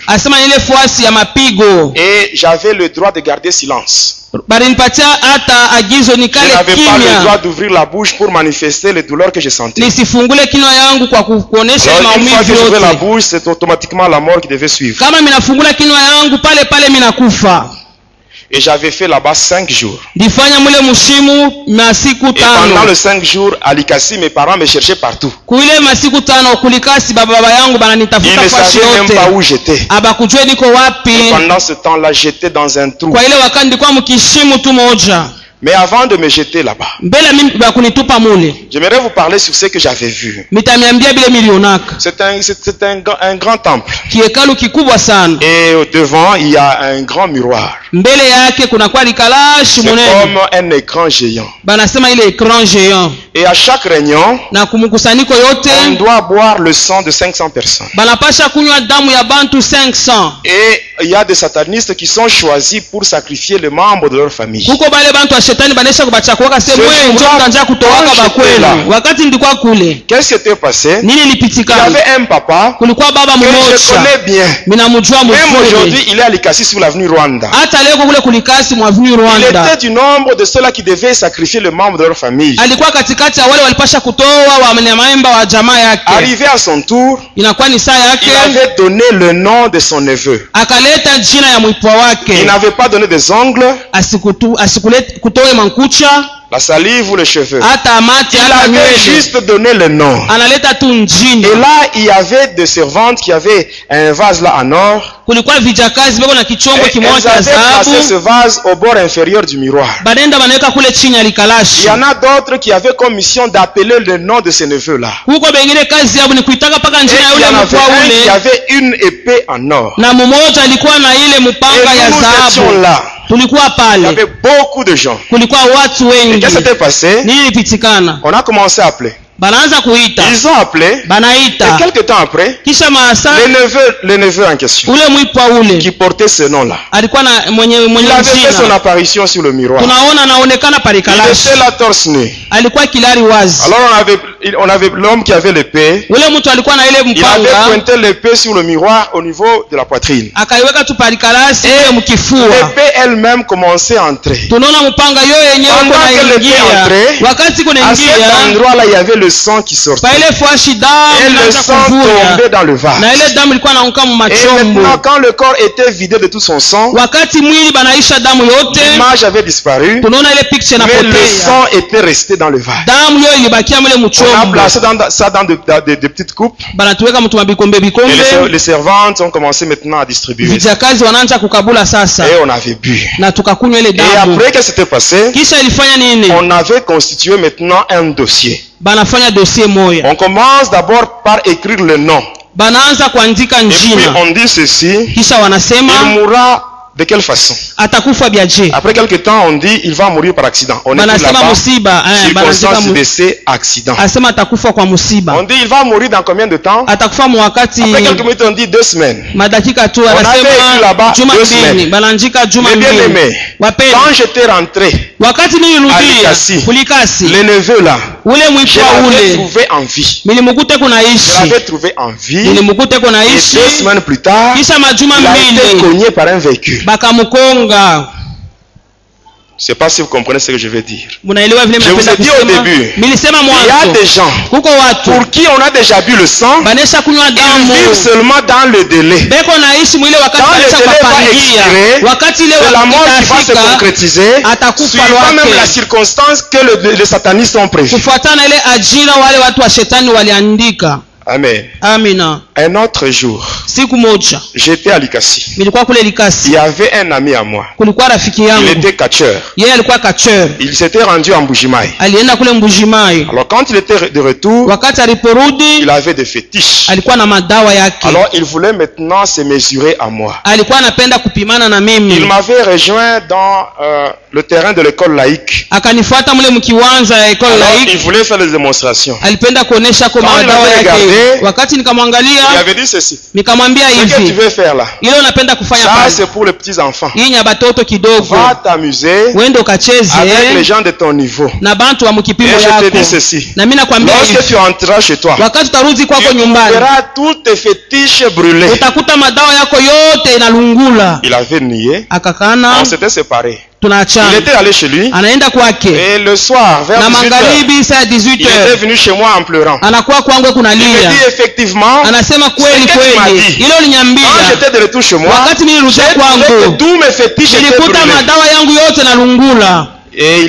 Et j'avais le droit de garder silence. Je n'avais pas le droit d'ouvrir la bouche pour manifester les douleurs que je sentais. Alors, une fois que j'ouvrais la bouche, c'est automatiquement la mort qui devait suivre. Et j'avais fait là-bas 5 jours. Et pendant les 5 jours, à Likasi, mes parents me cherchaient partout. Ils ne savaient même pas où j'étais. Et pendant ce temps-là, j'étais dans un trou. Mais avant de me jeter là-bas, j'aimerais vous parler sur ce que j'avais vu. C'est un grand temple. Et au devant, il y a un grand miroir. C'est comme un écran géant. Et à chaque réunion, on doit boire le sang de 500 personnes. Et il y a des satanistes qui sont choisis pour sacrifier les membres de leur famille. Qu'est-ce qui s'était passé? Il y avait un papa que je connais bien. Même aujourd'hui, il est à Likasi sur l'avenue Rwanda. aliyeko kule kulikasi mwa Avenue Il Rwanda. était du nombre de ceux-là qui devaient sacrifier le membre de leur famille. Alikuwa katikati ya wale walipasha kutoa wanyama wa jamaa yake. Arrivé à son tour, Inakuwa ni saa yake. il avait donné le nom de son neveu. Akaleta jina ya mpwa wake. Il n'avait pas donné des ongles, Asikulete kutoe mankucha, la salive ou les cheveux. hata amati, Il hata avait nywele. juste donné le nom. Analeta tu njini. Et là, il y avait des servantes qui avaient un vase là en or. Kulikuwa vijakazi beko na kichombo Et kimoja elles cha avaient placé ce dhahabu. vase au bord inférieur du miroir. Banenda banaweka kule chini ya Il likalashi. y en a d'autres qui avaient comme mission d'appeler le nom de ces neveux-là. Huko bengine kazi yao ni kuitaka paka Et njina ya il y ule en avait mpwa un qui ule. avait une épée en or. Na mmoja alikuwa na ile Et mpanga ya nous étions dhahabu. là. Tulikuwa Il y pale. avait beaucoup de gens. Kulikuwa watu Et wengi. qu'est-ce qui s'était passé? Nini ilipitikana? On a commencé à appeler. Banaanza kuita. Ils ont appelé. Et Banaita. quelques temps après, Kisha maasa le neveu en question, ule mpwa ule qui portait ce nom-là, alikuwa na mwenye il avait fait son jina. apparition sur le miroir. Tunaona anaonekana pale Il kalashi. était là torse nu. Alikuwa kilari wazi. Alors on avait l'homme qui avait l'épée. Ule mtu alikuwa na ile Il avait mpanga. pointé l'épée sur le miroir au niveau de la poitrine. Akaiweka tu pale kalashi ile mkifua. L'épée elle-même commençait à entrer. Tunaona mpanga yoyo yenyewe Pendant que l'épée kunaingia. entrait, Wakati à cet kunaingia endroit-là, il y avait le sang qui sortait. pa ile fwashi damu Et le inaanza sang kuvuja. tombait dans le vase. Na ile damu ilikuwa inaanguka Et machombo. maintenant, quand le corps était vidé de tout son sang, Wakati mwili banaisha damu yote, l'image avait disparu, tunaona ile picture mais le inapotea. sang était resté dans le vase. Damu yoyo ilibakia mle On a mchombo. placé ça dans des petites coupes. Banatuweka mtu mabikombe Et bikombe. les servantes ont commencé maintenant à distribuer. Vijakazi wanaanza kukabula sasa. Et on avait bu. Na tukakunywa ile Et damu. après, qu'est-ce qui s'était passé? Kisha ilifanya nini? On avait constitué maintenant un dossier. Banafanya dossier moya. On commence d'abord par écrire le nom. Banaanza kuandika Et puis njina. on dit ceci, Kisha wanasema il mourra de quelle façon? atakufa biaje. Après quelque temps, on dit il va mourir par accident. On écrit Banasema là-bas, musiba, circonstance du décès, accident. asema atakufa kwa musiba. On dit il va mourir dans combien de temps? Atakufa mwakati Après quelques minutes, on dit 2 semaines. madakika tu, avait écrit là-bas anasema juma 2 mbili. semaines. Banaandika juma Mais bien mbili. aimé, Wapenda, quand j'étais rentré, wakati nilirudia Alikasi. kulikasi, le neveu là, ule je mwipwa l'avais ule trouvé en vie. nilimukute Je kunaishi, l'avais trouvé en vie. nilimukute Et kunaishi. 2 semaines plus tard, Kisha majuma il a été mbili cogné par un véhicule. bakamukonga. Je ne sais pas si vous comprenez ce que je veux dire. Munaelewa vile Je vous mnapenda ai dit au kusema? début, Nilisema Il y a mwanzo des gens kuko watu pour qui on a déjà bu le sang, banesha kunywa ils damu vivent seulement dans le délai. beko naishi mwile wakati Quand le banesha délai va kupangia, expirer, wakati ile c'est la mort qui va se itafika concrétiser, atakufa suivant même la lwake circonstance que les satanistes ont prévue. kufuatana ile ajira wale watu wa shetani waliandika. Amen. Amina. Un autre jour, Siku moja j'étais à Likasi. nilikuwa kule Il Likasi, y avait un ami à moi. kulikuwa rafiki Il yangu, était catcheur. yeye alikuwa kacheur, Il s'était rendu en Bujimai. alienda kule Mbujimai. Alors quand il était de retour, Wakati aliporudi il avait des fétiches. alikuwa na madawa yake, Alors il voulait maintenant se mesurer à moi. alikuwa anapenda kupimana na Il mimi, m'avait rejoint dans le terrain de l'école laïque. akanifuata mule mkiwanja ya ekole Alors il laiki, voulait faire des démonstrations. alipenda kuonesha kwa Quand madawa il m'avait yake. regardé, Wakati Il nikamwangalia avait dit ceci. nikamwambia Ce que tu hivi, veux faire là, ile unapenda kufanya ça pale, c'est pour les petits enfants. hii ni ya batoto kidogo, Va t'amuser wende avec ukacheze les gens de ton niveau. na bantu wa Et mkipimo je te yako. dis ceci. Na mimi nakwambia Lorsque hivi, tu entreras chez toi, wakati utarudi kwako tu nyumbani verras toutes tes fétiches brûlées. utakuta madawa yako yote inalungula. Il avait nié. Akakana, On s'était séparés. Il tunaachana, était allé chez lui. anaenda kwake, Et le soir, vers na 18h, magharibi saa il était 18h venu chez moi en pleurant. anakuwa kwangu Il me kunalia, dit effectivement, anasema kweli Ce que tu m'as kweli, dit. ile uliniambia. quand j'étais de retour chez moi, Wakati nilirudia j'ai trouvé que kwangu tous mes fétiches étaient nilikuta brûlés. madawa yangu yote nalungula. Et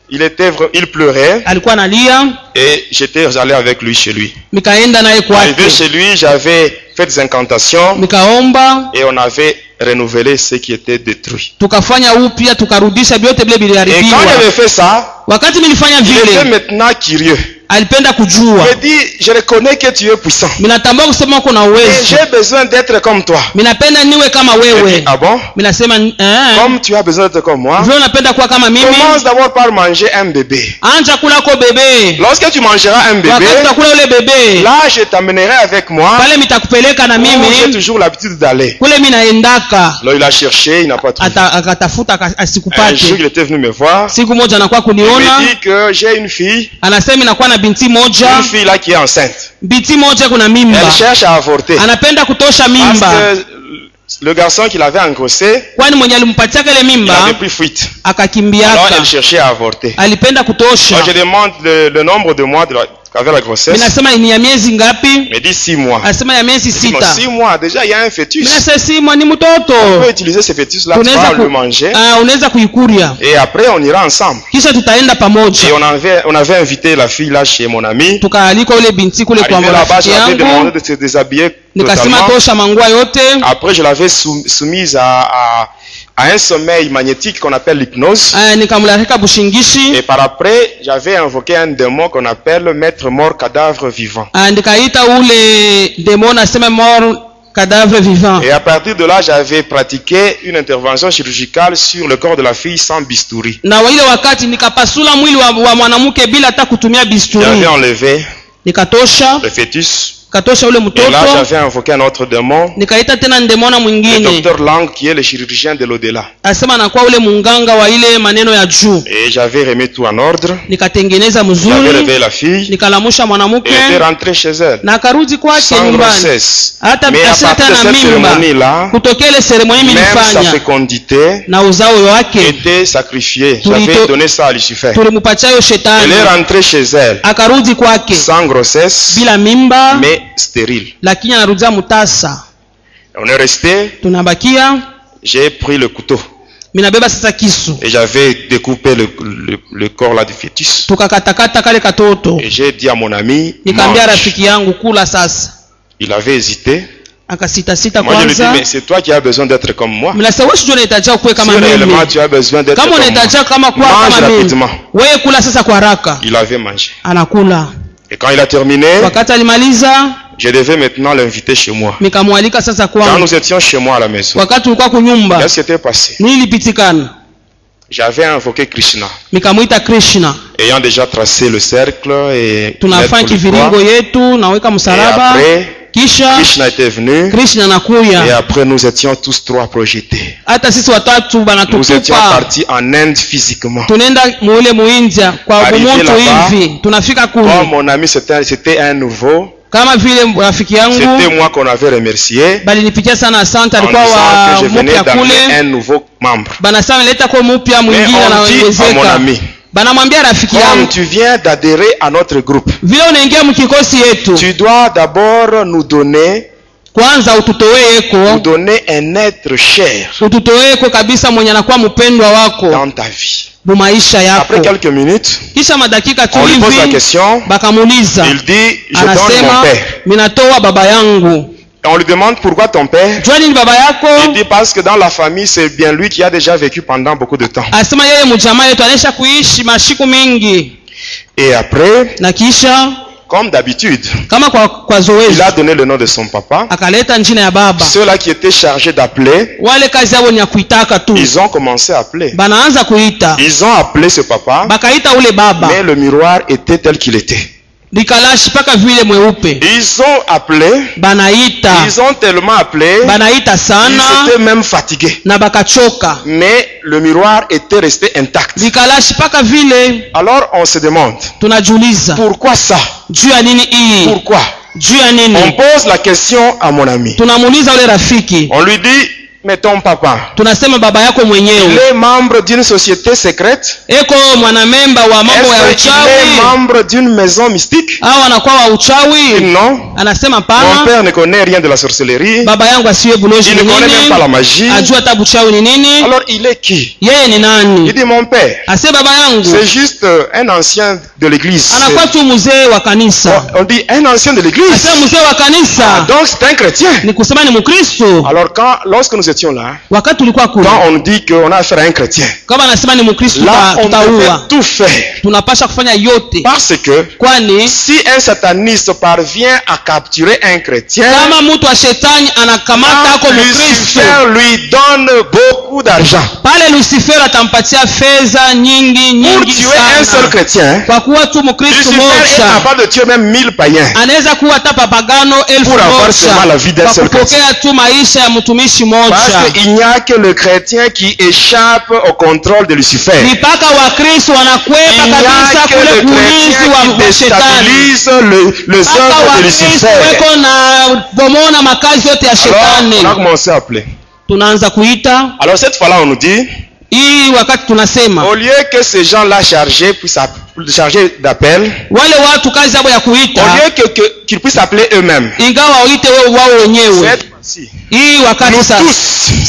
il pleurait. Alikuwa analia, Et j'étais allé avec lui chez lui. nikaenda naye Arrivé kwake, chez lui, j'avais fait des incantations nikaomba, et on avait renouvelé ce qui était détruit. tukafanya upya, tukarudisha vyote vile Et quand viliharibiwa. j'avais fait ça, Wakati nilifanya il était vile, maintenant curieux. alipenda Il kujua, me dit, je reconnais que tu es puissant. minatambua kusema uko na Et uwezo, j'ai besoin d'être comme toi. minapenda niwe kama Je dis, wewe. ah bon? Minasema Comme tu as besoin d'être comme moi, vile unapenda kuwa kama mimi, commence d'abord par manger un bébé. anja kula ko bebe. Lorsque tu mangeras un bébé, Wakati utakula ule bebe, là je t'amènerai avec moi. pale mitakupeleka na Où j'ai mimi toujours l'habitude d'aller. kule minaendaka. Alors il a cherché, il n'a pas trouvé. Akatafuta Un jour asikupate. il était venu me voir. Siku moja anakuwa Il kuniona, me dit que j'ai une fille, anasema inakuwa na binti moja, une fille là qui est enceinte. binti moja kuna mimba, Elle cherche à avorter. anapenda kutosha Parce mimba, que Le garçon qui l'avait engrossé, kwani mwenye alimpatia ile il mimba avait pris fuite. Akakimbiaka. Alors elle cherchait à avorter. Alipenda kutosha. Moi, je demande le nombre de mois qu'avait la grossesse. Minasema ni ya miezi ngapi? Il me dit 6 mois. Asema ya miezi 6. 6 mois, déjà il y a un fœtus. Minasema 6 mois ni mtoto. On peut utiliser ce fœtus là pour le manger. Unaweza kuikuria. Et après on ira ensemble. Kisha tutaenda pamoja. Et on avait invité la fille là chez mon ami. Tukaalika ule binti kule kwa rafiki yangu. J'avais demandé de se déshabiller. Nikasema tosha mangua yote. Après je l'avais soumise à un sommeil magnétique qu'on appelle l'hypnose. Et par après, j'avais invoqué un démon qu'on appelle maître mort cadavre vivant. Et à partir de là, j'avais pratiqué une intervention chirurgicale sur le corps de la fille sans bistouri. J'avais enlevé le fœtus. Et là, j'avais invoqué un autre démon. Le docteur Lang, qui est le chirurgien de l'au-delà. Et j'avais remis tout en ordre. J'avais réveillé la fille. Et elle était rentrée chez elle. Sans grossesse. Mais à partir de cette cérémonie-là, même sa fécondité était sacrifiée. J'avais donné ça à Lucifer. Elle est rentrée chez elle. Sans grossesse. Mais stérile. On est resté. J'ai pris le couteau. Et j'avais découpé le corps là du fœtus. Et j'ai dit à mon ami, il avait hésité. Moi je lui ai dit, mais c'est toi qui as besoin d'être comme moi. Si réellement tu as besoin d'être comme moi, mange rapidement. Il avait mangé. Et quand il a terminé, je devais maintenant l'inviter chez moi. Quand nous étions chez moi à la maison, qu'est-ce qui s'était passé? J'avais invoqué Krishna. Ayant déjà tracé le cercle et après, Krishna était venu. Et après nous étions tous trois projetés. Nous étions partis en Inde physiquement. Arrivé là-bas, comme mon ami c'était un nouveau, c'était moi qu'on avait remercié en disant que je venais d'amener un nouveau membre. Mais on dit à mon ami, comme tu viens d'adhérer à notre groupe, tu dois d'abord nous donner un être cher dans ta vie. Après quelques minutes, on lui pose la question. Il dit, je donne mon père. Et on lui demande pourquoi ton père. Il dit parce que dans la famille, c'est bien lui qui a déjà vécu pendant beaucoup de temps. Et après, comme d'habitude, il a donné le nom de son papa. Ceux-là qui étaient chargés d'appeler, ils ont commencé à appeler. Ils ont appelé ce papa, mais le miroir était tel qu'il était. Ils ont appelé, ils ont tellement appelé, ils étaient même fatigués. Mais le miroir était resté intact. Alors on se demande, pourquoi ça? Pourquoi? On pose la question à mon ami. On lui dit, mais ton papa, il est membre d'une société secrète? Est-ce qu'il est membre d'une maison mystique? Non. Mon père ne connaît rien de la sorcellerie. Il ne connaît même pas la magie. Alors il est qui? Il dit mon père, c'est juste un ancien de l'église. On dit un ancien de l'église. Donc c'est un chrétien. Alors lorsque nous étions là, quand on dit qu'on a affaire à un chrétien, là on devait tout faire. Parce que si un sataniste parvient à capturer un chrétien, Lucifer lui donne beaucoup beaucoup d'argent pale Lucifer atampatia fedha nyingi pour nyingi tuer un seul sana chrétien. kwa kuwa tu Mkristo Lucifer est mmoja capable de tuer même 1000 païens anaweza kuwa hata papagano 1000 pour avoir seulement la vie d'un kwa seul chrétien. kupokea tu maisha ya mtumishi mmoja. Parce qu'il n'y a que le chrétien qui échappe au contrôle de Lucifer. Mipaka wa Kristo wanakwepa Il n'y a kabisa que kule le kulinzi chrétien wa qui shetani. déstabilise les Mpaka œuvres wa de Kristo Lucifer. weko na bomona makazi yote ya Alors, shetani. on a commencé à appeler. Tunaanza kuita Alors cette fois-là, on nous dit, hii wakati tunasema au lieu que ces gens-là chargés puissent charger d'appel, wale watu kazi yao ya au kuita lieu qu'ils puissent appeler eux-mêmes, ingawa waite wao wenyewe. cette fois-ci, Hii wakati nous sasa tous,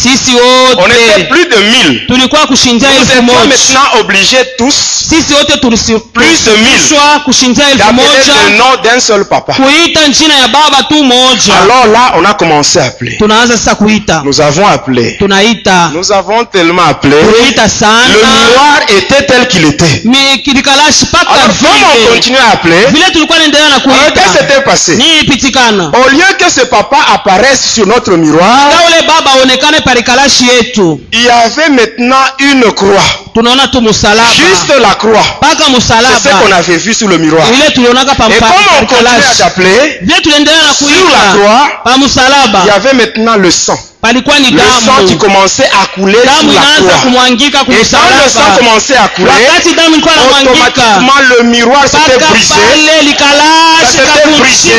sisi on était wote plus de 1000. tulikuwa kushindia Nous 1000 étions moja. maintenant obligés tous Sisi wote Plus de 1000. tulishushwa kushindia 1000 d'appeler le moja nom d'un seul papa. kuita jina ya baba tu moja. Alors là, on a commencé à appeler. Tunaanza sasa kuita, Nous avons appelé. tunaita, Nous avons tellement appelé. tunaita Le sana miroir était tel qu'il était. kilikalashi paka Alors comme on vile continue à appeler, vile tulikuwa naendelea na alors qu'est-ce qui kuita s'était passé? ni pitikana Au lieu que ce papa apparaisse sur notre miroir, ule baba aonekane parikalashi yetu, il y avait maintenant une croix. tunaona tu musalaba, Juste la croix. paka C'est ce qu'on musalaba avait vu sur le miroir. ile tulionaka pa Et comme on continuait parikalashi d'appeler, vile tuliendelea na sur la kuita croix, pa il y musalaba avait maintenant le sang. palikuwa ni Le sang qui damu, commençait à couler sur damu la inaanza croix. kumwangika Et quand le sang kumsalaba. commençait à couler, Wakati damu ilikuwa inamwangika automatiquement le miroir s'était paka brisé. pale likalashi Ça s'était brisé.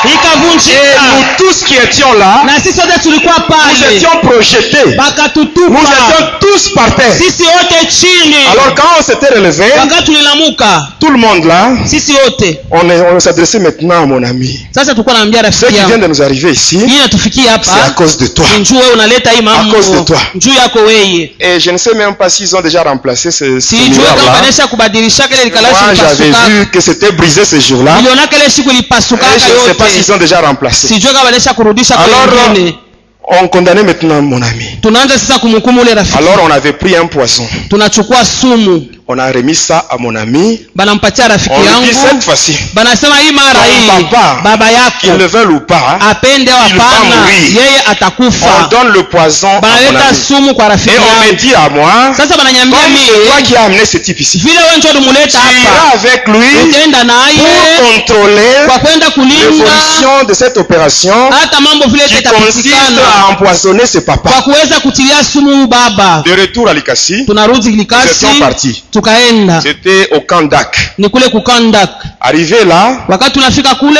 Et ikavunjika, nous tous qui étions là, na sisi wote tulikuwa nous pale étions projetés. Nous bakatutupa étions tous par terre. sisi wote chini. Alors quand on s'était relevé, Wakati tulilamuka tout le monde là, sisi wote on s'adressait maintenant à mon ami. sasa, tulikuwa naambia Ce rafiki qui vient yangu, de nous arriver ici, hii natufikia c'est à hapa cause de toi. njoo wewe unaleta hii À cause de mambo toi. njoo yako wewe, Et je ne sais même pas s'ils ont déjà remplacé ce sijue miroir kama là. banesha kubadilisha kile likalashi Moi j'avais lipasuka. vu que c'était brisé ce jour-là. Niliona kile siku lipasuka Et je ne sais pas yote, s'ils ont déjà remplacé. sijue kama banesha kurudisha kwa Alors, wengine. on condamnait maintenant mon ami. Tunaanza sasa kumhukumu ule rafiki, Alors on avait pris un poison. tunachukua sumu On a remis ça à mon ami. banampatia rafiki On lui dit yangu, cette fois-ci, banasema hii mara Ton hii papa, baba qu'il yako le veuille ou pas, apende au il va hapana, mourir. yeye on atakufa. donne le poison à mon Banaleta ami. sumu kwa rafiki Et on me yangu. dit à moi, Sasa bananyambia comme c'est toi mimi qui as amené ce type ici, vile wewe ndio ulimuleta tu iras hapa, avec lui utaenda naye pour contrôler kwa kwenda kulinda l'évolution de cette opération hata mambo vile qui consiste itapatikana à empoisonner ce kwa papa. kuweza kutilia sumu baba. De retour à Likasi, Tunarudi nous Likasi, étions partis. tukaenda C'était au camp d'Ac. ni kule kukandak. Arrivé là, Wakati tunafika kule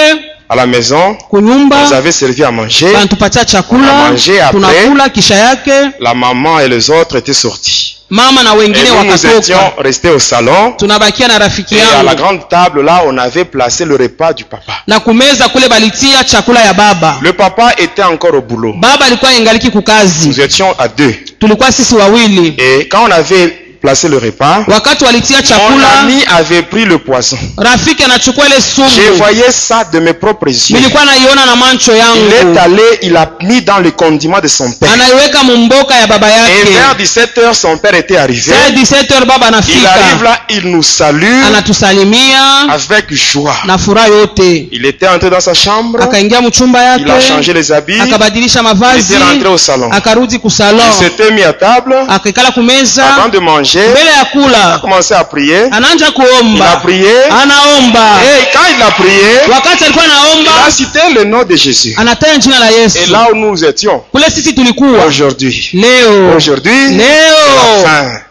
à la maison, kunyumba, on nous avait servi à manger. banatupatia On a chakula, mangé après. tunakula, kisha yake La maman et les autres étaient sortis. mama na Et wengine nous étions wakatoka, restés au salon. tunabakia na rafiki Et à la yangu grande table là, on avait placé le repas du papa. na kumeza kule balitia chakula ya baba. Le papa était encore au boulot. Baba alikuwa ingaliki kukazi, Nous étions à deux. tulikuwa sisi wawili. Et quand on avait placé le repas, Wakati walitia mon chakula, ami avait pris le poison. rafiki anachukua ile Je sumu, voyais ça de mes propres yeux. nilikuwa naiona na macho Il est yangu, allé, il a mis dans le condiment de son père. anaiweka mumboka ya baba Et vers yake. 17h, son père était arrivé. Saa 17h baba Il arrive anafika, là, il nous salue anatusalimia avec joie. na furaha yote. Il était entré dans sa chambre, Akaingia mchumba il a yake, changé les habits, akabadilisha il mavazi, était rentré au salon. akarudi kusalon, Il s'était mis à table, akikala kumeza. avant de manger, Mbele ya il a kula commencé à prier. anaanza Il a kuomba, prié, anaomba. et quand il a prié, Wakati alikuwa il anaomba, a cité le nom de Jésus. anataja jina la Et Yesu. là où nous étions, Kule sisi tulikuwa aujourd'hui, leo, aujourd'hui, c'est leo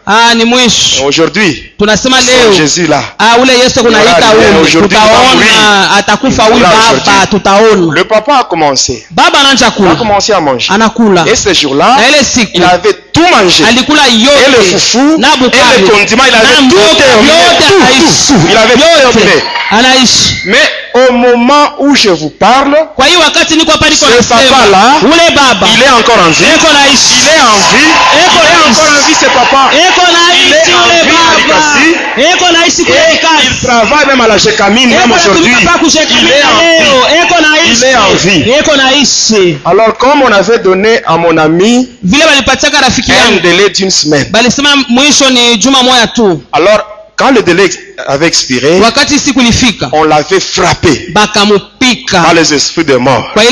la ni fin. mwisho. Aujourd'hui, Tunasema c'est leo Jésus là. ule Yesu kunaita ule, tutaona atakufa huyu baba, tutaona. Le papa a commencé. Baba anaanza Il a kula, commencé à manger. anakula, Et ce jour-là, na ile siku il avait tout mangé. alikula Et le yote foufou, na et le bukari condiment, il na avait tout mboga terminé. yote, Tout, anaishi tout. Il avait tout terminé. yote, anaishi. Mais au moment où je vous parle, Kwa hiyo wakati niko hapa niko ce papa-là, nasema ule baba il est encore en vie. eko naishi, Il est en vie. Il est encore en vie, ce papa. eko Il est naishi en ule vie à baba, Likasi. eko naishi kule Et il Likasi. travaille même à la Jekamine, même aujourd'hui. Il est en vie. Il est en vie. Eko naishi. Alors, comme on avait donné à mon ami Vile walipataka rafiki un yangu, délai d'une semaine, balisema mwisho ni juma moja tu. alors quand le délai avait expiré, Wakati siku ilifika, on l'avait frappé. bakamupika par les esprits de mort. Moi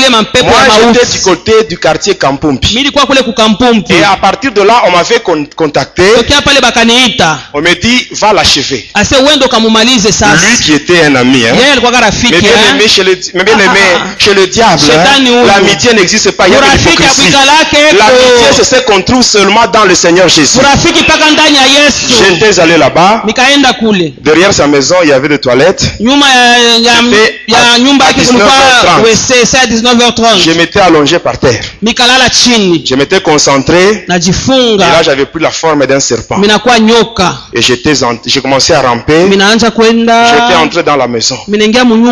j'étais du côté du quartier Kampumpi. Et à partir de là on m'avait contacté. On m'a dit va l'achever. Lui qui était un ami. Mais bien aimé chez le diable, l'amitié n'existe pas. Il y a de l'hypocrisie. L'amitié c'est ce qu'on trouve seulement dans le Seigneur Jésus. J'étais allé là-bas. Derrière sa maison il y avait des toilettes. Je m'étais allongé par terre. Je m'étais concentré. Et là j'avais pris la forme d'un serpent. Et j'ai commencé à ramper. J'étais entré dans la maison.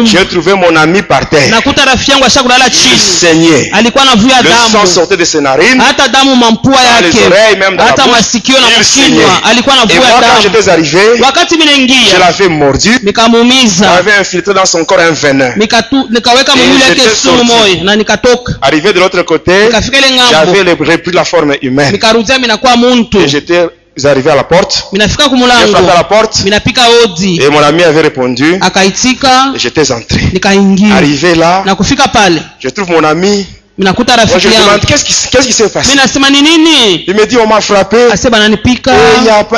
J'ai trouvé mon ami par terre. Il saignait. Le sang sortait de ses narines. Dans les oreilles, même dans la bouche. Il saignait. Et moi quand j'étais arrivé, je l'avais mordu. J'avais infiltré dans son corps un venin. Et j'étais sorti. Arrivé de l'autre côté, j'avais repris la forme humaine. Et j'étais arrivé à la porte. J'ai frappé à la porte. Et mon ami avait répondu. Et j'étais entré. Arrivé là, je trouve mon ami. Moi, je demande qu'est-ce qui s'est passé. Il me dit on m'a frappé.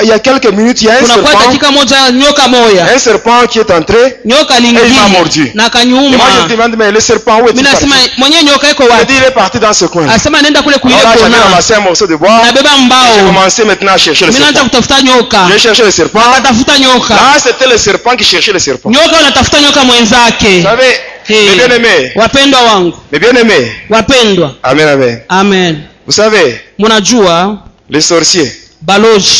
Il y a quelques minutes il y a un serpent qui est entré et il m'a mordu. Et moi je demande mais le serpent où est-il parti? Il dit il est parti dans ce coin. Alors là j'avais ramassé un morceau de bois. J'ai commencé maintenant à chercher le serpent. J'ai cherché le serpent. Là c'était le serpent qui cherchait le serpent. Vous savez, mes bien-aimés. Mes bien-aimés. Amen, amen. Amen. Vous savez, les sorciers,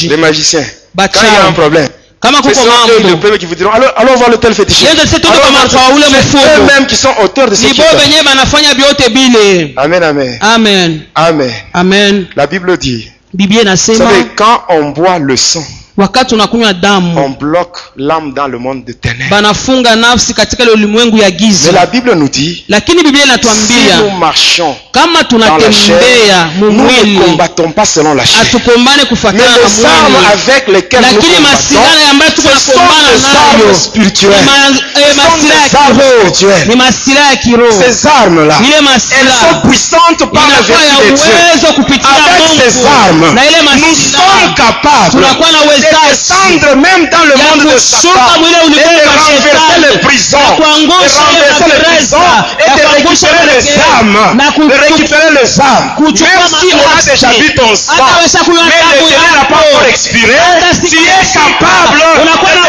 les magiciens, quand il y a un problème, c'est eux le premier qui vous diront allons voir le tel fétichiste. C'est eux-mêmes qui sont auteurs de ce qui est. Amen, amen. Amen. Amen. Amen. La Bible dit, vous savez, quand on boit le sang, on bloque l'âme dans le monde des ténèbres. Mais la Bible nous dit, si nous marchons dans la chair, nous ne combattons pas selon la chair. Mais les armes avec lesquelles nous combattons, ce sont des armes spirituelles. Ces armes-là, elles sont puissantes par la vertu de Dieu. Avec ces armes, nous sommes capables descendre même dans le monde de Satan et de renverser les prisons, et de récupérer les âmes, même si on a déjà vu ton sang, mais l'Éternel n'a pas encore expiré, tu es capable de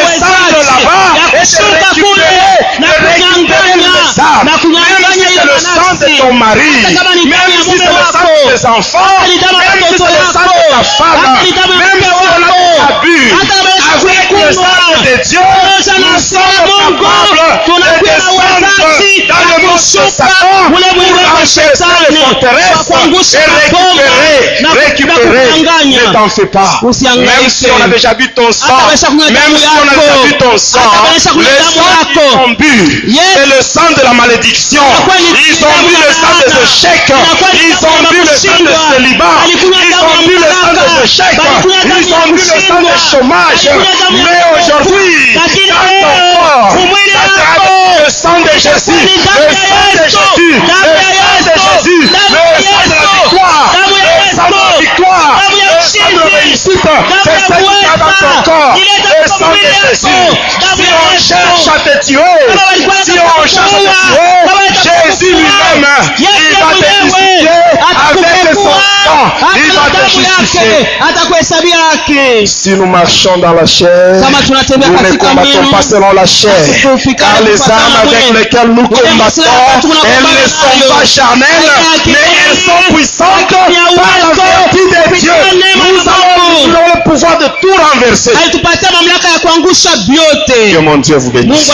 descendre là-bas et de récupérer les âmes, même si c'est le sang de ton mari, même si c'est le sang de tes enfants, même si c'est le sang de ta femme, même si on a abus avec le sang de Dieu, nous sommes capables de descendre dans le monde de Satan pour renverser les forteresses et récupérer. Ne t'en fais pas. Même si on a déjà bu ton sang, même si on a déjà bu ton sang, le sang qu'ils ont bu, c'est le sang de la malédiction. Ils ont bu le sang des échecs, ils ont bu le sang de célibat, ils ont bu le sang des échecs, ils ont bu le sang du chômage. Mais aujourd'hui, dans ton corps, ça sera le sang de Jésus, le sang de Jésus, le sang de Jésus, le sang de la victoire, le sang de la victoire, le sang de réussite. C'est ça qui est dans ton corps, le sang de Jésus. Si on cherche à te tuer, si on cherche à te tuer, Jésus lui-même, il va te justifier avec son sang, il va te justifier. Si nous marchons dans la chair, nous ne combattons pas selon la chair, car les armes avec lesquelles nous combattons, elles ne sont pas charnelles, mais elles sont puissantes par la vertu de Dieu. Nous avons le pouvoir de tout renverser. Que mon Dieu vous bénisse.